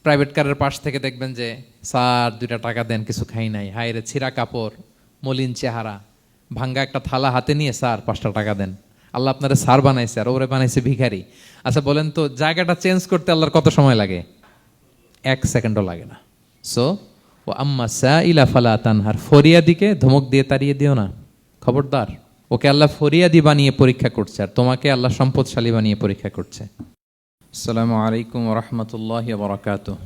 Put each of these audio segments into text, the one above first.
Private কারের পাশ থেকে দেখবেন যে স্যার 2টা টাকা দেন, কিছু খাই নাই, হায় রে ছিঁড়া কাপড়, মলিন চেহারা, ভাঙ্গা একটা থালা হাতে নিয়ে স্যার 5টা টাকা দেন। আল্লাহ আপনারে স্যার বানাইছে আর ওরে বানাইছে ভিখারি। আচ্ছা বলেন তো, জায়গাটা চেঞ্জ করতে আল্লাহর কত সময় লাগে? 1 সেকেন্ডও লাগে না। সো ও আম্মা সাইলা ফালা তানহার, ফরিয়াদিকে ধমক দিয়ে তাড়িয়ে দিও না, খবরদার। ওকে আল্লাহ ফরিয়াদি বানিয়ে পরীক্ষা করছে, আর তোমাকে আল্লাহ সম্পদশালী বানিয়ে পরীক্ষা করছে। আসসালামু আলাইকুম ওয়া রাহমাতুল্লাহি ওয়া বারাকাতুহু।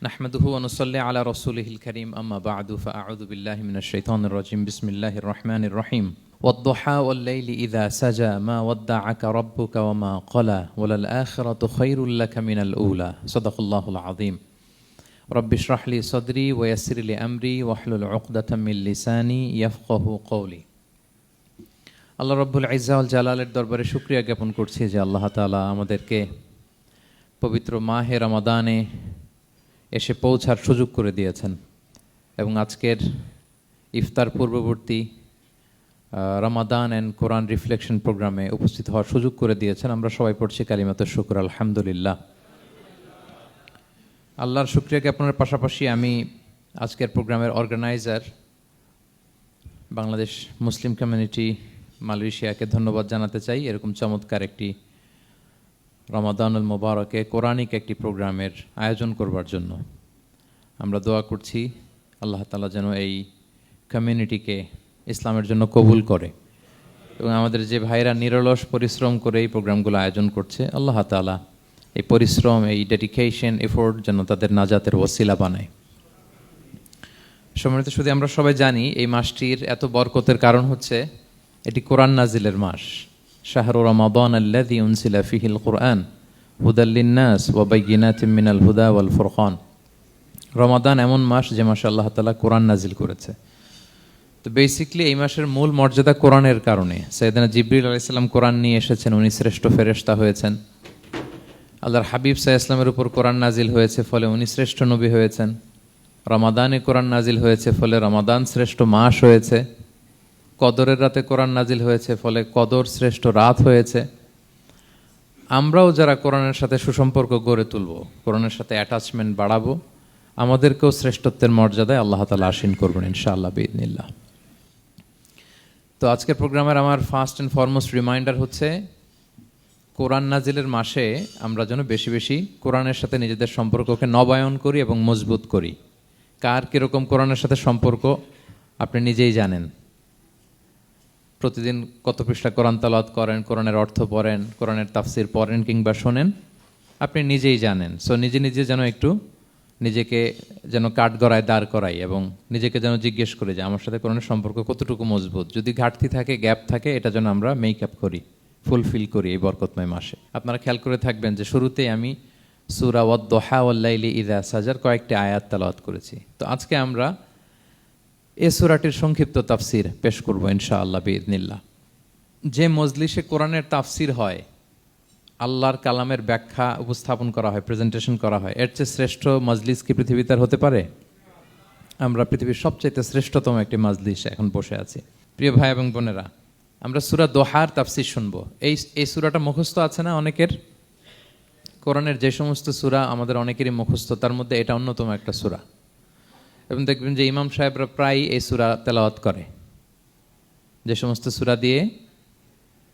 নাহমাদুহু ওয়া নুসাল্লি আলা রাসূলিহিল কারীম, আম্মা বা'দু, ফাআউযু বিল্লাহি মিনাশ শাইতানির রাজীম। বিসমিল্লাহির রাহমানির রাহিম। ওয়াদ-দুহা ওয়াল-লাইলি ইযা সাজা মা ওয়াদ্দা'আকা রাব্বুকা ওয়া মা ক্বালা ওয়ালাল আখিরাতু খায়রুল লাকা মিনাল উলা। সাদাকাল্লাহুল আযীম। রব্বি ইশরাহ লি সাদরি ওয়া ইয়াসসির লি আমরি ওয়াহলুল উকদাতাম মিন লিসানি ইয়াফকাহু কওলি। আল্লাহ রব্বুল ইজ্জা ওয়াল জালালের দরবারে শুকরিয়া জ্ঞাপন করছি যে আল্লাহ তাআলা আমাদেরকে পবিত্র মাহে রমাদানে এসে পৌঁছার সুযোগ করে দিয়েছেন এবং আজকের ইফতার পূর্ববর্তী রমাদান অ্যান্ড কোরআন রিফ্লেকশন প্রোগ্রামে উপস্থিত হওয়ার সুযোগ করে দিয়েছেন। আমরা সবাই পড়ছি কালিমাতুশ শুকর, আলহামদুলিল্লাহ। আল্লাহর শুকরিয়া জ্ঞাপনের পাশাপাশি আমি আজকের প্রোগ্রামের অর্গানাইজার বাংলাদেশ মুসলিম কমিউনিটি মালয়েশিয়াকে ধন্যবাদ জানাতে চাই, এরকম চমৎকার একটি রমাদানুল মোবারকে কোরআনিক একটি প্রোগ্রামের আয়োজন করবার জন্য। আমরা দোয়া করছি আল্লাহ তাআলা যেন এই কমিউনিটিকে ইসলামের জন্য কবুল করে এবং আমাদের যে ভাইরা নিরলস পরিশ্রম করে এই প্রোগ্রামগুলো আয়োজন করছে, আল্লাহ তাআলা এই পরিশ্রম, এই ডেডিকেশন, এফোর্ট যেন তাদের নাজাতের ওসিলা বানায়। সম্মানিত শুধু আমরা সবাই জানি এই মাসটির এত বরকতের কারণ হচ্ছে এটি কোরআন নাজিলের মাস। শাহরু রমাদান আল্লাযী উনজিলা ফীহিল কুরআন হুদাল লিন-নাস ওয়া বাইয়িনাতিম মিনাল হুদা ওয়াল ফুরকান। রমাদান এমন মাস যে মাসে আল্লাহ তাআলা কোরআন নাজিল করেছে। তো বেসিক্যালি এই মাসের মূল মর্যাদা কোরআনের কারণে। সাইয়েদনা জিবরিল আলাইহিস সালাম কোরআন নিয়ে এসেছেন, উনি শ্রেষ্ঠ ফেরেশতা হয়েছেন। আল্লাহর হাবিব সাল্লাল্লাহু আলাইহি ওয়াসাল্লামের উপর কোরআন নাজিল হয়েছে, ফলে উনি শ্রেষ্ঠ নবী হয়েছেন। রমাদানে কোরআন নাজিল হয়েছে, ফলে রমাদান শ্রেষ্ঠ মাস হয়েছে। কদরের রাতে কোরআন নাজিল হয়েছে, ফলে কদর শ্রেষ্ঠ রাত হয়েছে। আমরাও যারা কোরআনের সাথে সুসম্পর্ক গড়ে তুলব, কোরআনের সাথে অ্যাটাচমেন্ট বাড়াবো, আমাদেরকেও শ্রেষ্ঠত্বের মর্যাদায় আল্লাহ তাআলা আসীন করবেন ইনশাআল্লাহ বিইذنিল্লাহ। তো আজকের প্রোগ্রামের আমার ফার্স্ট অ্যান্ড ফরমোস্ট রিমাইন্ডার হচ্ছে কোরআন নাজিলের মাসে আমরা যেন বেশি বেশি কোরআনের সাথে নিজেদের সম্পর্ককে নবায়ন করি এবং মজবুত করি। কার কীরকম কোরআনের সাথে সম্পর্ক আপনি নিজেই জানেন। প্রতিদিন কত পৃষ্ঠা কোরআন তেলাওয়াত করেন, কোরআনের অর্থ পড়েন, কোরআনের তাফসির পড়েন কিংবা শোনেন, আপনি নিজেই জানেন। সো নিজে নিজে যেন একটু নিজেকে যেন কাঠগড়ায় দাঁড় করাই এবং নিজেকে যেন জিজ্ঞেস করি যে আমার সাথে কোরআনের সম্পর্ক কতটুকু মজবুত। যদি ঘাটতি থাকে, গ্যাপ থাকে, এটা যেন আমরা মেক আপ করি, ফুলফিল করি এই বরকতময় মাসে। আপনারা খেয়াল করে থাকবেন যে শুরুতেই আমি সূরা ওয়াদ-দুহা ওয়াল-লাইলি ইযা সাজার কয়েকটি আয়াত তেলাওয়াত করেছি। তো আজকে আমরা এই সূরাটির সংক্ষিপ্ত তাফসির পেশ করব ইনশাআল্লাহ বিইذنিল্লাহ। যে মজলিসে কোরআনের তাফসির হয়, আল্লাহর কালামের ব্যাখ্যা উপস্থাপন করা হয়, প্রেজেন্টেশন করা হয়, এর চেয়ে শ্রেষ্ঠ মজলিস কি পৃথিবীতে আর হতে পারে? আমরা পৃথিবীর সবচাইতে শ্রেষ্ঠতম একটি মজলিসে এখন বসে আছি। প্রিয় ভাই এবং বোনেরা, আমরা সূরা দোহার তাফসির শুনবো। এই সূরাটা মুখস্থ আছে না অনেকের? কোরআনের যে সমস্ত সূরা আমাদের অনেকেরই মুখস্থ, তার মধ্যে এটা অন্যতম একটা সূরা। এবং দেখবেন যে ইমাম সাহেবরা প্রায় এই সূরা তেলাওয়াত করে। যে সমস্ত সূরা দিয়ে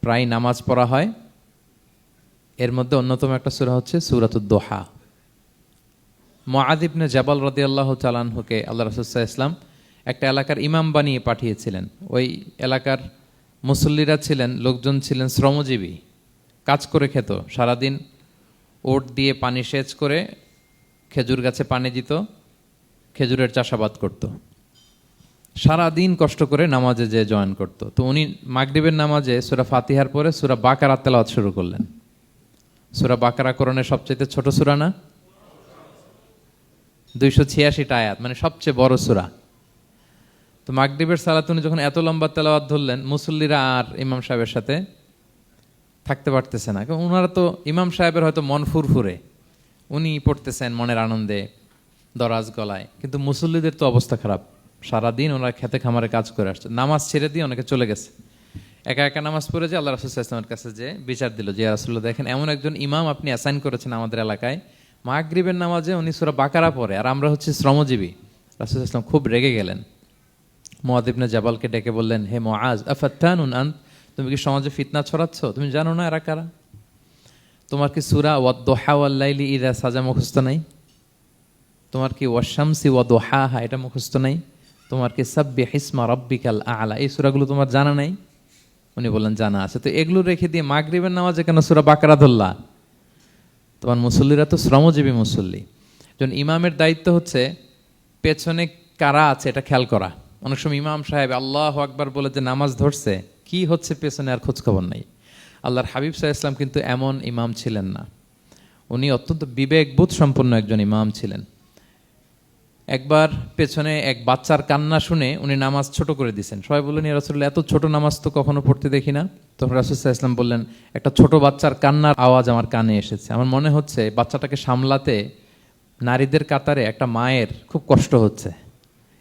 প্রায় নামাজ পড়া হয়, এর মধ্যে অন্যতম একটা সূরা হচ্ছে সূরাতুদ দোহা। মুআয ইবনে জাবাল রাদিয়াল্লাহু তাআলা আনহুকে আল্লাহ রাসূল সাল্লাল্লাহু আলাইহি ওয়াসাল্লাম একটা এলাকার ইমাম বানিয়ে পাঠিয়েছিলেন। ওই এলাকার মুসল্লিরা ছিলেন, লোকজন ছিলেন শ্রমজীবী, কাজ করে খেত। সারাদিন ওট দিয়ে পানি সেচ করে খেজুর গাছে পানি দিত, খেজুরের চাষাবাদ করত, সারাদিন কষ্ট করে নামাজে যে জয়েন করত। তো উনি মাগরিবের নামাজে সূরা ফাতিহার পরে সূরা বাকারা তেলাওয়াত শুরু করলেন। সূরা বাকারা কোরআনের সবচেয়ে ছোট সূরা না? 286টা আয়াত, মানে সবচেয়ে বড় সূরা। তো মাগরিবের সালাতে উনি যখন এত লম্বা তেলাওয়াত ধরলেন, মুসল্লিরা আর ইমাম সাহেবের সাথে থাকতে পারতেছে না। কারণ ওনারা তো, ইমাম সাহেবের হয়তো মন ফুরফুরে, উনি পড়তেছেন মনের আনন্দে দরাজ গলায়, কিন্তু মুসল্লিদের তো অবস্থা খারাপ। সারাদিন ওনারা খেতে খামারে কাজ করে আসছে, নামাজ ছেড়ে দিয়ে অনেকে চলে গেছে। একা একা নামাজ পড়ে যে আল্লাহ রাসূল সাল্লাল্লাহু আলাইহি ওয়াসাল্লামের কাছে যে বিচার দিল যে ইয়া রাসূলুল্লাহ, দেখেন এমন একজন ইমাম আপনি অ্যাসাইন করেছেন আমাদের এলাকায়, মাগরিবের নামাজে উনি সূরা বাকারা পড়ে, আর আমরা হচ্ছে শ্রমজীবী। রাসূল সাল্লাল্লাহু আলাইহি ওয়াসাল্লাম খুব রেগে গেলেন, মুআয ইবনে জাবালকে ডেকে বললেন, হে মুআয, আফাত্তানুন আন্ত, তুমি কি সমাজে ফিতনা ছড়াচ্ছ? তুমি জানো না এরা কারা? তোমার কি সূরা ওয়াদ-দুহা ওয়াল-লাইলি ইযা সাজা মুখস্থ নাই? তোমার কি ওয়াশ-শামসি ওয়া-দুহাহা এটা মুখস্থ নাই? তোমার কি সাব্বিহ ইসমা রাব্বিকাল আ'লা এই সূরাগুলো তোমার জানা নাই? উনি বললেন জানা আছে। তো এগুলো রেখে দিয়ে মাগরিবের নামাজে কেন সূরা বাকারা ধরলা? তোমার মুসল্লিরা তো শ্রমজীবী মুসল্লি। যখন ইমামের দায়িত্ব হচ্ছে পেছনে কারা আছে এটা খেয়াল করা। অনেক সময় ইমাম সাহেব আল্লাহু আকবার বলে যে নামাজ ধরছে, কি হচ্ছে পেছনে আর খোঁজ খবর নাই। আল্লাহর হাবিব সাল্লাল্লাহু আলাইহি ওয়াসাল্লাম কিন্তু এমন ইমাম ছিলেন না, উনি অত্যন্ত বিবেকবোধ সম্পন্ন একজন ইমাম ছিলেন। একবার পেছনে এক বাচ্চার কান্না শুনে উনি নামাজ ছোট করে দিয়েছেন। সবাই বললেন, ইয়া রাসূলুল্লাহ, এত ছোট নামাজ তো কখনো পড়তে দেখি না। তখন রাসূল সাল্লাল্লাহু আলাইহি ওয়াসাল্লাম বললেন, একটা ছোট বাচ্চার কান্নার আওয়াজ আমার কানে এসেছে। আমার মনে হচ্ছে বাচ্চাটাকে সামলাতে নারীদের কাতারে একটা মায়ের খুব কষ্ট হচ্ছে,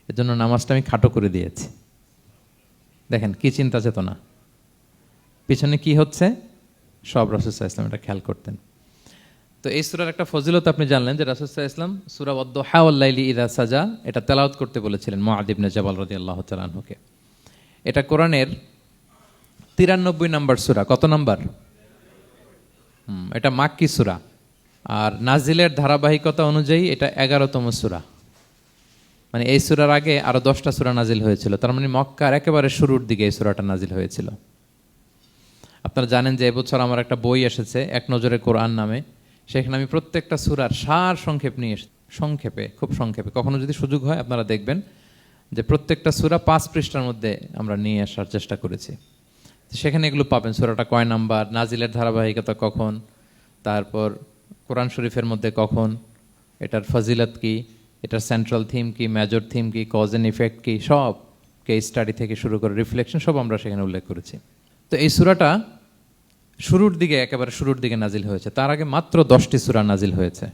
এজন্য নামাজটা আমি খাটো করে দিয়েছি। দেখেন কি চিন্তা চেতনা, পিছনে কি হচ্ছে সব রাসূল সাল্লাল্লাহু আলাইহি ওয়াসাল্লাম এটা খেয়াল করতেন। তো এই সূরার একটা ফজিলত আপনি জানলেন যে রাসূল সাল্লাল্লাহু আলাইহি ওয়াসাল্লাম সূরা ওয়াদ-দুহা ওয়াল-লাইলি ইযা সাজা এটা তেলাওয়াত করতে বলেছিলেন মুআয ইবনে জাবাল রাদিয়াল্লাহু তাআলা আনহুকে। এটা কোরআনের 93 নম্বর সূরা। কত নম্বর? এটা মাক্কি সূরা, আর নাজিলের ধারাবাহিকতা অনুযায়ী এটা 11তম সূরা। মানে এই সূরার আগে আরো 10টা সূরা নাজিল হয়েছিল, তার মানে মক্কার একেবারে শুরুর দিকে এই সূরাটা নাজিল হয়েছিল। আপনারা জানেন যে এবছর আমার একটা বই এসেছে এক নজরে কোরআন নামে, সেখানে আমি প্রত্যেকটা সূরার সার সংক্ষেপ নিয়ে সংক্ষেপে, খুব সংক্ষেপে, কখনো যদি সুযোগ হয় আপনারা দেখবেন যে প্রত্যেকটা সূরা 5 পৃষ্ঠার মধ্যে আমরা নিয়ে আসার চেষ্টা করেছি। সেখানে এগুলো পাবেন, সূরাটা কয় নাম্বার, নাজিলের ধারাবাহিকতা কখন, তারপর কোরআন শরীফের মধ্যে কখন, এটার ফজিলত কি, এটার সেন্ট্রাল থিম কি, মেজর থিম কি, কজ এন্ড ইফেক্ট কি, সব কেস স্টাডি থেকে শুরু করে রিফ্লেকশন সব আমরা সেখানে উল্লেখ করেছি। তো এই সূরাটা শুরুর দিকে, একেবারে শুরুর দিকে নাজিল হয়েছে। তার আগে মাত্র 10টি সূরা নাজিল হয়েছে।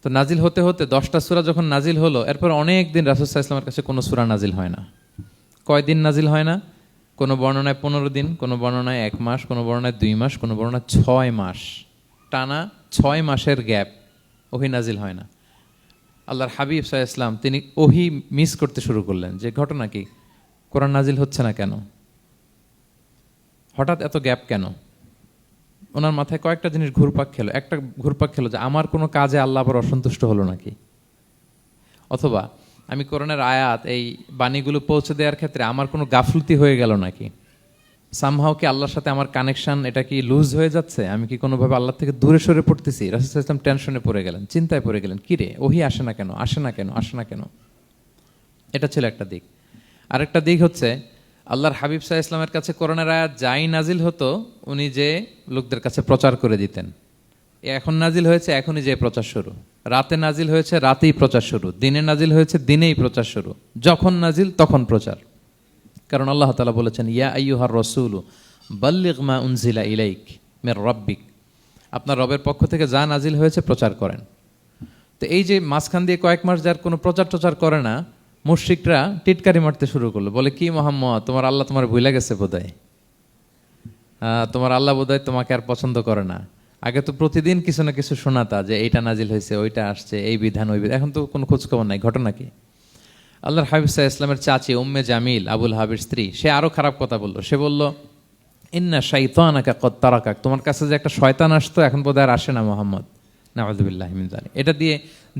তো নাজিল হতে হতে 10টা সূরা যখন নাজিল হলো, এরপর অনেক দিন রাসূল সাল্লাল্লাহু আলাইহি ওয়াসাল্লামের কাছে কোনো সূরা নাজিল হয় না। কয়দিন নাজিল হয় না? কোনো বর্ণনায় 15 দিন, কোনো বর্ণনায় 1 মাস, কোনো বর্ণনায় 2 মাস, কোনো বর্ণনায় 6 মাস, টানা 6 মাসের গ্যাপ ওহী নাজিল হয় না। আল্লাহর হাবিব সাল্লাল্লাহু আলাইহি ওয়াসাল্লাম তিনি ওহী মিস করতে শুরু করলেন, যে ঘটনা কি, কোরআন নাজিল হচ্ছে না কেন, হঠাৎ এত গ্যাপ কেন? ওনার মাথায় কয়েকটা জিনিস ঘুরপাক খেলো। একটা ঘুরপাক খেলো যে আমার কোনো কাজে আল্লাহ আবার অসন্তুষ্ট হলো নাকি, অথবা আমি কোরআনের আয়াত এই বাণীগুলো পৌঁছে দেওয়ার ক্ষেত্রে আমার কোনো গাফলতি হয়ে গেল নাকি, সামহাও কি আল্লাহর সাথে আমার কানেকশন এটা কি লুজ হয়ে যাচ্ছে, আমি কি কোনোভাবে আল্লাহ থেকে দূরে সরে পড়তেছি। রাসূল সাল্লাল্লাহু আলাইহি ওয়াসাল্লাম টেনশনে পড়ে গেলেন, চিন্তায় পড়ে গেলেন, কি রে ওহী আসে না কেন, আসে না কেন, আসে না কেন। এটা ছিল একটা দিক। আরেকটা দিক হচ্ছে আল্লাহর হাবিব সাল্লাল্লাহু আলাইহি ওয়াসাল্লামের কাছে কোরআনের আয়াত যাই নাজিল হতো উনি যে লোকদের কাছে প্রচার করে দিতেন। এখন নাজিল হয়েছে এখনই যে প্রচার শুরু, রাতে নাজিল হয়েছে রাতেই প্রচার শুরু, দিনে নাজিল হয়েছে দিনেই প্রচার শুরু, যখন নাজিল তখন প্রচার। কারণ আল্লাহ তাআলা বলেছেন, ইয়া আইয়ুহার রাসূলু বাল্লিগ মা উনজিলা ইলাইক মির রাব্বিক, আপনার রবের পক্ষ থেকে যা নাজিল হয়েছে প্রচার করেন। তো এই যে মাঝখান দিয়ে কয়েক মাস যার কোনো প্রচার টচার করে না, মুশরিকরা টিটকারি মারতে শুরু করলো, বলে কি মুহাম্মদ, তোমার আল্লাহ তোমার ভুলে গেছে বোধহয়, তোমার আল্লাহ বোধহয় তোমাকে আর পছন্দ করে না। আগে তো প্রতিদিন কিছু না কিছু শোনাতা যে এইটা নাজিল হয়েছে, ওইটা আসছে, এই বিধান ওই বিধান, এখন তো কোনো খোঁজখবর নাই। ঘটনা কি? আল্লাহর হাবিব সাল্লাল্লাহু আলাইহি ওয়াসাল্লামের চাচি উম্মে জামিল, আবুল হাবির স্ত্রী, সে আরো খারাপ কথা বললো। সে বলল, ইন্না শাইতানাকা কদ তারাকাক, তোমার কাছে যে একটা শয়তান আসতো এখন বোধহয় আর আসে না মুহাম্মদ, নাউযুবিল্লাহি মিন যালিক। এটা দিয়ে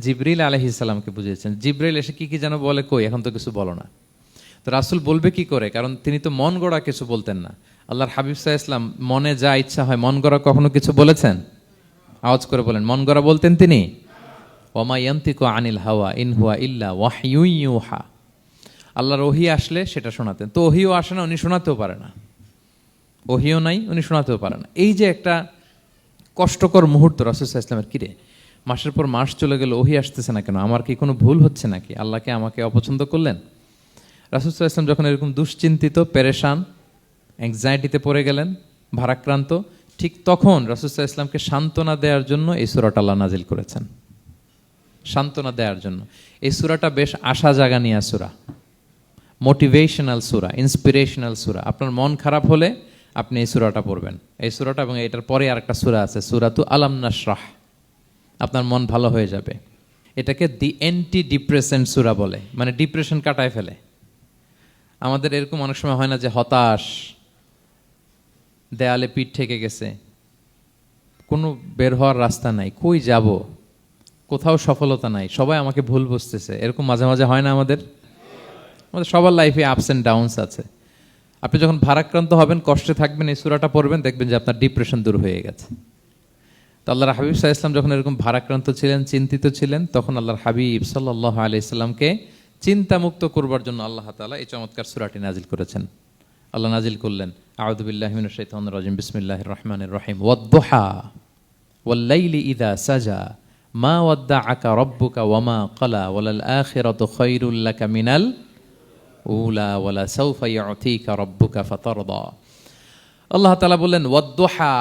জিবরিল আলাইহিস সালামকে বুঝিয়েছেন। জিবরিল এসে কি কি যেন বলে, কই এখন তো কিছু বলো না। তো রাসূল বলবে কি করে, কারণ তিনি তো মন গড়া কিছু বলতেন না। আল্লাহর হাবিব সাল্লাল্লাহু আলাইহি ওয়াসাল্লাম মনে যা ইচ্ছা হয় মন গড়া কখনো কিছু বলেছেন? আওয়াজ করে বলেন, মন গড়া বলতেন তিনি? ওমা ইয়ানতিকু আনিল হাওয়া ইন হুয়া ইল্লা ওয়াহয়ুন ইউহা, আল্লাহর ওহী আসলে সেটা শোনাতেন। তো ওহীও আসে না, উনি শোনাতেও পারে না, ওহীও নাই, উনি শোনাতেও পারে না। এই যে একটা কষ্টকর মুহূর্ত রাসূল সাল্লাল্লাহু আলাইহি ওয়াসাল্লামের, কিরে মাসের পর মাস চলে গেল ওহী আসতেছে না কেন, আমার কি কোনো ভুল হচ্ছে নাকি, আল্লাহকে আমাকে অপছন্দ করলেন? রাসূল সাল্লাল্লাহু আলাইহি ওয়াসাল্লাম যখন এরকম দুশ্চিন্তিত, পেরেশান, অ্যাংজাইটিতে পড়ে গেলেন, ভারাক্রান্ত, ঠিক তখন রাসূল সাল্লাল্লাহু আলাইহি ওয়াসাল্লামকে সান্ত্বনা দেওয়ার জন্য এই সূরাটা আল্লাহ নাজিল করেছেন। সান্ত্বনা দেওয়ার জন্য এই সূরাটা বেশ আশা জাগানিয়া সূরা, মোটিভেশনাল সূরা, ইন্সপিরেশনাল সূরা। আপনার মন খারাপ হলে আপনি এই সূরাটা পড়বেন, এই সূরাটা, এবং এটার পরে আরেকটা সূরা আছে, সূরাতু আলাম নাশরাহ, আপনার মন ভালো হয়ে যাবে। এটাকে দি অ্যান্টি ডিপ্রেসেন্ট সূরা বলে, মানে ডিপ্রেশন কাটায় ফেলে। আমাদের এরকম অনেক সময় হয় না যে হতাশ, দেয়ালে পিঠ ঠেকে গেছে, কোনো বের হওয়ার রাস্তা নাই, কই যাব, কোথাও সফলতা নাই, সবাই আমাকে ভুল বুঝতেছে, এরকম মাঝে মাঝে হয় না? আমাদের সবার লাইফে আপস অ্যান্ড ডাউনস আছে। আপনি যখন ভারাক্রান্ত হবেন, কষ্টে থাকবেন, এই সূরাটা পড়বেন, দেখবেন যে আপনার ডিপ্রেশন দূর হয়ে গেছে। তো আল্লাহর হাবিব সাল্লাল্লাহু আলাইহি ওয়াসাল্লাম যখন এরকম ভারাক্রান্ত ছিলেন, চিন্তিত ছিলেন, তখন আল্লাহর হাবিব সাল্লাল্লাহু আলাইহি ওয়াসাল্লামকে চিন্তামুক্ত করবার জন্য আল্লাহ তাআলা এই চমৎকার সূরাটি নাজিল করেছেন। আল্লাহ নাজিল করলেন, আউযু বিল্লাহি মিনাশ শাইতানির রাজিম, বিসমিল্লাহির রহমানির রহিম, ওয়াদ-দুহা ওয়াল-লাইলি ইযা সাজা মা ওয়াদ্দাআকা রাব্বুকা ওয়া মা ক্বালা ওয়ালাল আখিরাতু খায়রুল লাকা মিনাল উলা ওয়ালা সাউফা ইউতিকা রাব্বুকা ফাতারদা। আল্লাহ তাআলা বললেন ওয়াদ-দুহা,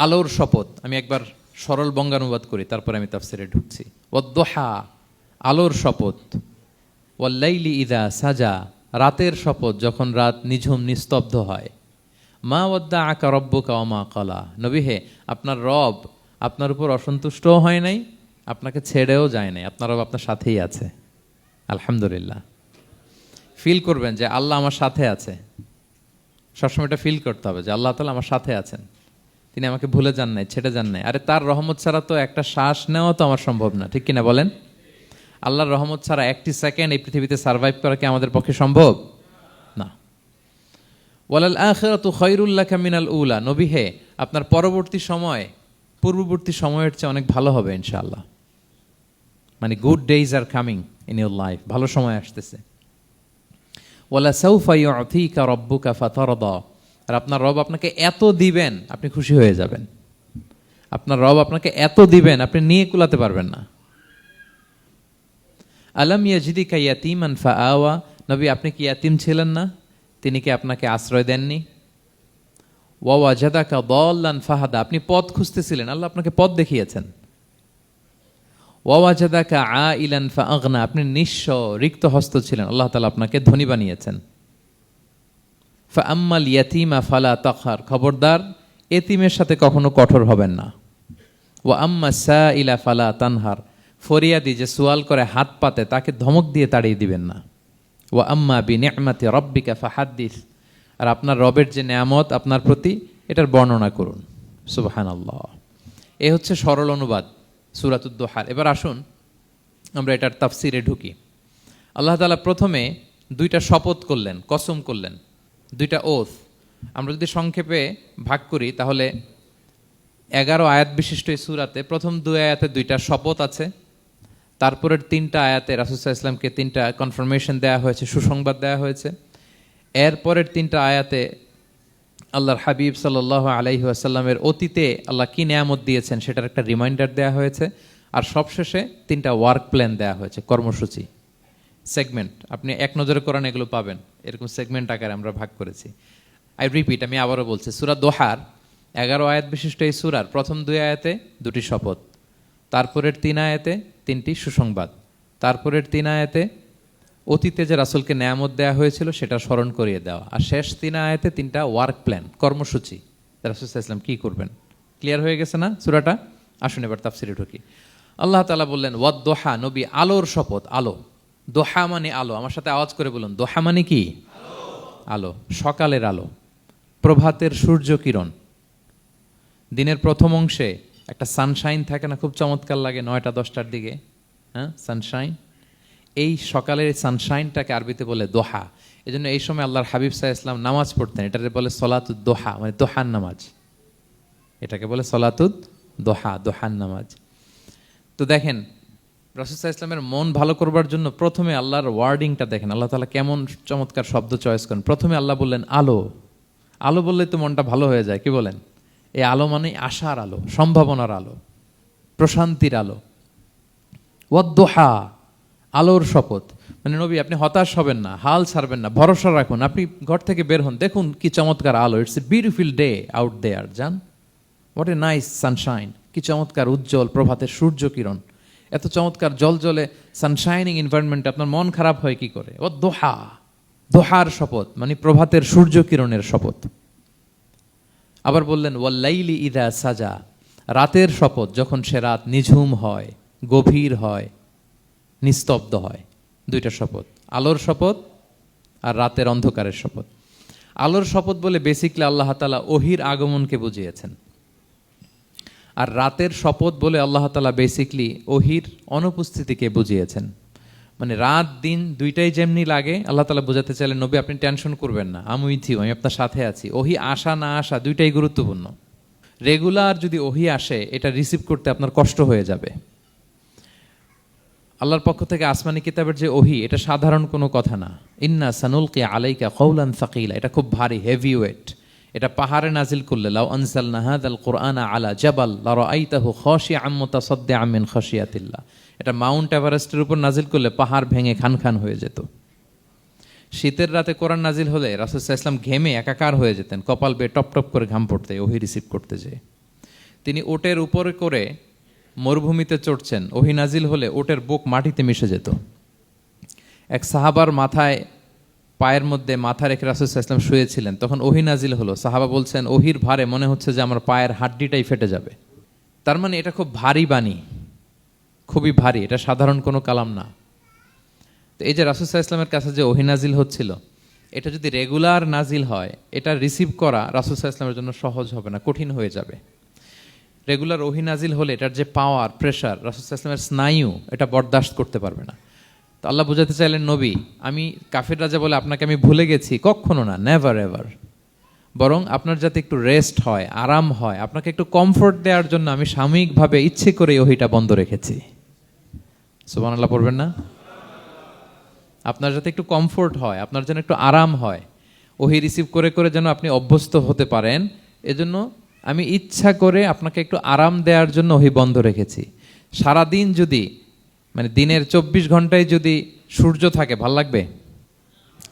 আলোর শপথ। আমি একবার সরল বঙ্গানুবাদ করি, তারপরে আমি তাফসিরে ঢুকছি। ওয়াদ-দুহা, আলোর শপথ। ওয়াল-লাইলি ইযা সাজা, রাতের শপথ, যখন রাত নিঝুম নিস্তব্ধ হয়। মা ওয়াদ্দাআকা রাব্বুকা ওয়া মা ক্বালা, নবী হে, আপনার রব আপনার উপর অসন্তুষ্টও হয় নাই, আপনাকে ছেড়েও যায় নাই, আপনার রব আপনার সাথেই আছে। আলহামদুলিল্লাহ। ফিল করবেন যে আল্লাহ আমার সাথে আছে। সবসময় এটা ফিল করতে হবে যে আল্লাহ তাআলা আমার সাথে আছেন, তিনি আমাকে ভুলে যান নাই, ছেড়ে যান নাই। আরে তার রহমত ছাড়া তো একটা শ্বাস নেওয়া তো আমার সম্ভব না, ঠিক কিনা বলেন? আল্লাহর রহমত ছাড়া একটি সেকেন্ড এই পৃথিবীতে সার্ভাইভ করা কি আমাদের পক্ষে সম্ভব না? ওয়ালাল আখিরাতু খায়রুল লাকা মিনাল উলা, নবী হে, আপনার পরবর্তী সময় পূর্ববর্তী সময়ের চেয়ে অনেক ভালো হবে ইনশাআল্লাহ। মানে good days are coming in your life, ভালো সময় আসতেছে। ওয়ালা সাউফা ইউতিকা রাব্বুকা ফাতারদা, আর আপনার রব আপনাকে এত দিবেন আপনি খুশি হয়ে যাবেন। আপনার রব আপনাকে এত দিবেন আপনি নিয়ে কুলাতে পারবেন না। আলাম ইয়াজিদিকা ইয়াতীমান ফাআওয়া, নবী আপনি কি ইয়াতীম ছিলেন না? তিনি কি আপনাকে আশ্রয় দেননি? ওয়া ওয়াজাদাকা দাল্লান ফাহাদা, আপনি পথ খুঁজতেছিলেন, আল্লাহ আপনাকে পথ দেখিয়েছেন। ওয়া ওয়াজাদাকা আইলান ফাআগনা, আপনি নিঃস্ব রিক্ত হস্ত ছিলেন, আল্লাহ তাআলা আপনাকে ধনী বানিয়েছেন। ফাআম্মাল ইয়াতীমা ফালা তাকহার, খবরদার এতিমের সাথে কখনো কঠোর হবেন না। ওয়া আম্মা সাইলা ফালা তানহার, ফরিয়াদি যে সোয়াল করে হাত পাতে তাকে ধমক দিয়ে তাড়িয়ে দিবেন না। ওয়া আম্মা বিনি'মাতি রাব্বিকা ফাহাদ্দিস, আর আপনার রবের যে নেয়ামত আপনার প্রতি, এটার বর্ণনা করুন। সুবহানাল্লাহ। এ হচ্ছে সরল অনুবাদ সূরাতুদ দুহার। এবার আসুন আমরা এটার তাফসিরে ঢুকি। আল্লাহ তাআলা প্রথমে দুইটা শপথ করলেন, কসম করলেন, দুইটা ওথ। আমরা যদি সংক্ষেপে ভাগ করি তাহলে 11 আয়াত বিশিষ্ট এই সূরাতে প্রথম 2 আয়াতে দুইটা শপথ আছে, তারপরের 3টা আয়াতে রাসূল সাল্লাল্লাহু আলাইহি ওয়াসাল্লামকে 3টা কনফার্মেশন দেওয়া হয়েছে, সুসংবাদ দেওয়া হয়েছে। এরপরের 3টা আয়াতে আল্লাহর হাবিব সাল্লাল্লাহু আলাইহি ওয়াসাল্লামের অতীতে আল্লাহ কি নেয়ামত দিয়েছেন সেটার একটা রিমাইন্ডার দেওয়া হয়েছে। আর সবশেষে 3টা ওয়ার্ক প্ল্যান দেওয়া হয়েছে, কর্মসূচি, সেগমেন্ট। আপনি এক নজরে কোরআন এগুলো পাবেন, এরকম সেগমেন্ট আকারে আমরা ভাগ করেছি। আই রিপিট, আমি আবারও বলছি, সূরা দোহার 11 আয়াত বিশিষ্ট এই সূরার প্রথম 2 আয়াতে 2টি শপথ, তারপরের 3 আয়াতে 3টি সুসংবাদ, তারপরের 3 আয়াতে অতীতে যে রাসূলকে নেয়ামত দেওয়া হয়েছিল সেটা স্মরণ করিয়ে দেওয়া, আর শেষ 3 আয়াতে 3টা ওয়ার্ক প্ল্যান, কর্মসূচি, রাসূল সাল্লাল্লাহু আলাইহি ওয়াসাল্লাম কি করবেন। ক্লিয়ার হয়ে গেছে না সূরাটা? আসুন এবার তাফসিরে ঢুকি। আল্লাহ তাআলা বললেন ওয়াদ-দুহা, নবী আলোর শপথ। আলো, দোহা মানে আলো। আমার সাথে আওয়াজ করে বলুন, দোহা মানে কি? আলো, সকালের আলো, প্রভাতের সূর্য কিরণ। দিনের প্রথম অংশে একটা সানশাইন থাকে না, খুব চমৎকার লাগে 9টা 10টার দিকে, হ্যাঁ, সানশাইন। এই সকালের সানশাইনটাকে আরবিতে বলে দোহা। এই জন্য এই সময় আল্লাহর হাবিব সাল্লাল্লাহু আলাইহি ওয়াসাল্লাম নামাজ পড়তেন, এটাকে বলে সলাতুদ দোহা, মানে দোহার নামাজ। এটাকে বলে সলাতুদ দোহা, দোহার নামাজ। তো দেখেন রাসূল সাল্লাল্লাহু আলাইহি ওয়াসাল্লামের মন ভালো করবার জন্য প্রথমে আল্লাহর ওয়ার্ডিংটা দেখেন, আল্লাহ তাআলা কেমন চমৎকার শব্দ চয়েস করেন। প্রথমে আল্লাহ বললেন আলো। আলো বললেই তো মনটা ভালো হয়ে যায়, কি বলেন? এই আলো মানে আশার আলো, সম্ভাবনার আলো, প্রশান্তির আলো। ওয়াদ-দুহা, আলোর শপথ। মানে নবী আপনি হতাশ হবেন না, হাল ছাড়বেন না, ভরসা রাখুন। আপনি ঘর থেকে বের হন, দেখুন কি চমৎকার আলো। It's a beautiful day out there, জান, হোয়াট এ নাইস সানশাইন। কি চমৎকার উজ্জ্বল প্রভাতের সূর্য কিরণ, এত চমৎকার জলজলে সানশাইনিং এনভায়রনমেন্টে আপনার মন খারাপ হয় কি করে? ওয়াদ-দুহা, দোহার শপথ মানে প্রভাতের সূর্য কিরণের শপথ। আবার বললেন ওয়াল-লাইলি ইযা সাজা, রাতের শপথ, যখন সে রাত নিঝুম হয়, গভীর হয়, নিস্তব্ধ হয়, দুইটা শপথ, আলোর শপথ আর রাতের অন্ধকারের শপথ। আলোর শপথ বলে বেসিকলি আল্লাহ তাআলা ওহির আগমনকে বুঝিয়েছেন, আর রাতের শপথ বলে আল্লাহ তাআলা বেসিকলি ওহির অনুপস্থিতিকে বুঝিয়েছেন। মানে রাত দিন দুইটাই যেমনি লাগে, আল্লাহ তাআলা বোঝাতে চাইলেন নবী আপনি টেনশন করবেন না, আমি উইথ ইউ, আমি আপনার সাথে আছি। ওহি আসা না আসা দুইটাই গুরুত্বপূর্ণ। রেগুলার যদি ওহি আসে, এটা রিসিভ করতে আপনার কষ্ট হয়ে যাবে। আল্লাহর পক্ষ থেকে আসমানি কিতাবের যে ওহি, এটা সাধারণ কোনো কথা না। ইন্না সানুলকি আলাইকা কওলান সাকিলা, এটা খুব ভারী, হেভি ওয়েট। এটা পাহাড়ে নাজিল করলে, লাউ আনজালনা হাযাল কুরআনা আলা জাবাল লারাআইতাহু খাশিআম মুতাসাদ্দিআম মিন খাশিয়াতিল্লাহ, এটা মাউন্ট এভারেস্টের উপর নাজিল করলে পাহাড় ভেঙে খান খান হয়ে যেত। শীতের রাতে কোরআন নাজিল হলে রাসূল সাল্লাল্লাহু আলাইহি ওয়াসাল্লাম ঘেমে একাকার হয়ে যেতেন, কপাল বেয়ে টপ টপ করে ঘাম পড়তে ওহি রিসিভ করতে যেয়ে। তিনি ওটের উপরে করে মরুভূমিতে চড়ছেন, ওহি নাজিল হলে ওটের বুক মাটিতে মিশে যেত। এক সাহাবার মাথায়, পায়ের মধ্যে মাথা রেখে রাসূল সাল্লাল্লাহু আলাইহি ওয়াসাল্লাম শুয়েছিলেন, তখন ওহি নাজিল হলো। সাহাবা বলছেন ওহির ভারে মনে হচ্ছে যে আমার পায়ের হাড্ডিটাই ফেটে যাবে। তার মানে এটা খুব ভারী বাণী, খুবই ভারী, এটা সাধারণ কোনো কালাম না। তো এই যে রাসূল সাল্লাল্লাহু আলাইহি ওয়াসাল্লামের কাছে যে ওহি নাজিল হচ্ছিল, এটা যদি রেগুলার নাজিল হয়, এটা রিসিভ করা রাসূল সাল্লাল্লাহু আলাইহি ওয়াসাল্লামের জন্য সহজ হবে না, কঠিন হয়ে যাবে। রেগুলার ওহি নাজিল হলে এটার যে পাওয়ার, প্রেশার, রাসূল সাল্লাল্লাহু আলাইহি ওয়াসাল্লামের স্নায়ু এটা বরদাস্ত করতে পারবে না। তো আল্লাহ বোঝাতে চাইলেন নবী, আমি কাফির রাজা বলে আপনাকে আমি ভুলে গেছি, কখনো না, নেভার এভার। বরং আপনার যাতে একটু রেস্ট হয়, আরাম হয়, আপনাকে একটু কমফোর্ট দেওয়ার জন্য আমি সাময়িকভাবে ইচ্ছে করে ওহিটা বন্ধ রেখেছি। সুবহানাল্লাহ পড়বেন না? আপনার যাতে একটু কমফোর্ট হয়, আপনার যেন একটু আরাম হয়, ওহি রিসিভ করে করে যেন আপনি অভ্যস্ত হতে পারেন, এজন্য আমি ইচ্ছা করে আপনাকে একটু আরাম দেওয়ার জন্য ওহি বন্ধ রেখেছি। সারাদিন যদি, মানে দিনের 24 ঘন্টায় যদি সূর্য থাকে, ভাল লাগবে?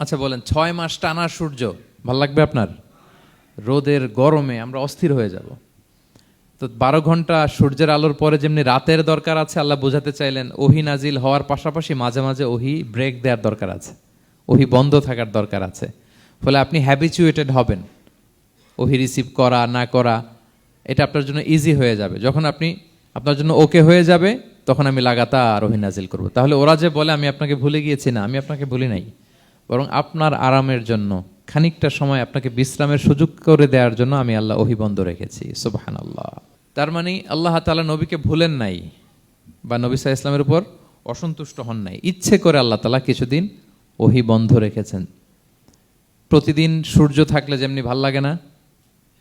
আচ্ছা বলেন, 6 মাস টানা সূর্য ভাল লাগবে আপনার? রোদের গরমে আমরা অস্থির হয়ে যাব। তো 12 ঘন্টা সূর্যের আলোর পরে যেমনি রাতের দরকার আছে, আল্লাহ বোঝাতে চাইলেন ওহি নাজিল হওয়ার পাশাপাশি মাঝে মাঝে ওহি ব্রেক দেওয়ার দরকার আছে, ওহি বন্ধ থাকার দরকার আছে। ফলে আপনি হ্যাবিচুয়েটেড হবেন, ওহি রিসিভ করা না করা এটা আপনার জন্য ইজি হয়ে যাবে। যখন আপনি, আপনার জন্য ওকে হয়ে যাবে, তখন আমি লাগাতার ওহি নাজিল করব। তাহলে ওরা যে বলে আমি আপনাকে ভুলে গিয়েছি, না, আমি আপনাকে ভুলি নাই, বরং আপনার আরামের জন্য, খানিকটা সময় আপনাকে বিশ্রামের সুযোগ করে দেওয়ার জন্য আমি আল্লাহ ওহি বন্ধ রেখেছি। সুবহানাল্লাহ। তার মানে আল্লাহ তাআলা নবীকে ভুলেন নাই বা নবী সাল্লাল্লাহু আলাইহি ওয়াসাল্লামের উপর অসন্তুষ্ট হন নাই, ইচ্ছে করে আল্লাহ তাআলা কিছুদিন ওহি বন্ধ রেখেছেন। প্রতিদিন সূর্য থাকলে যেমনি ভাল লাগে না,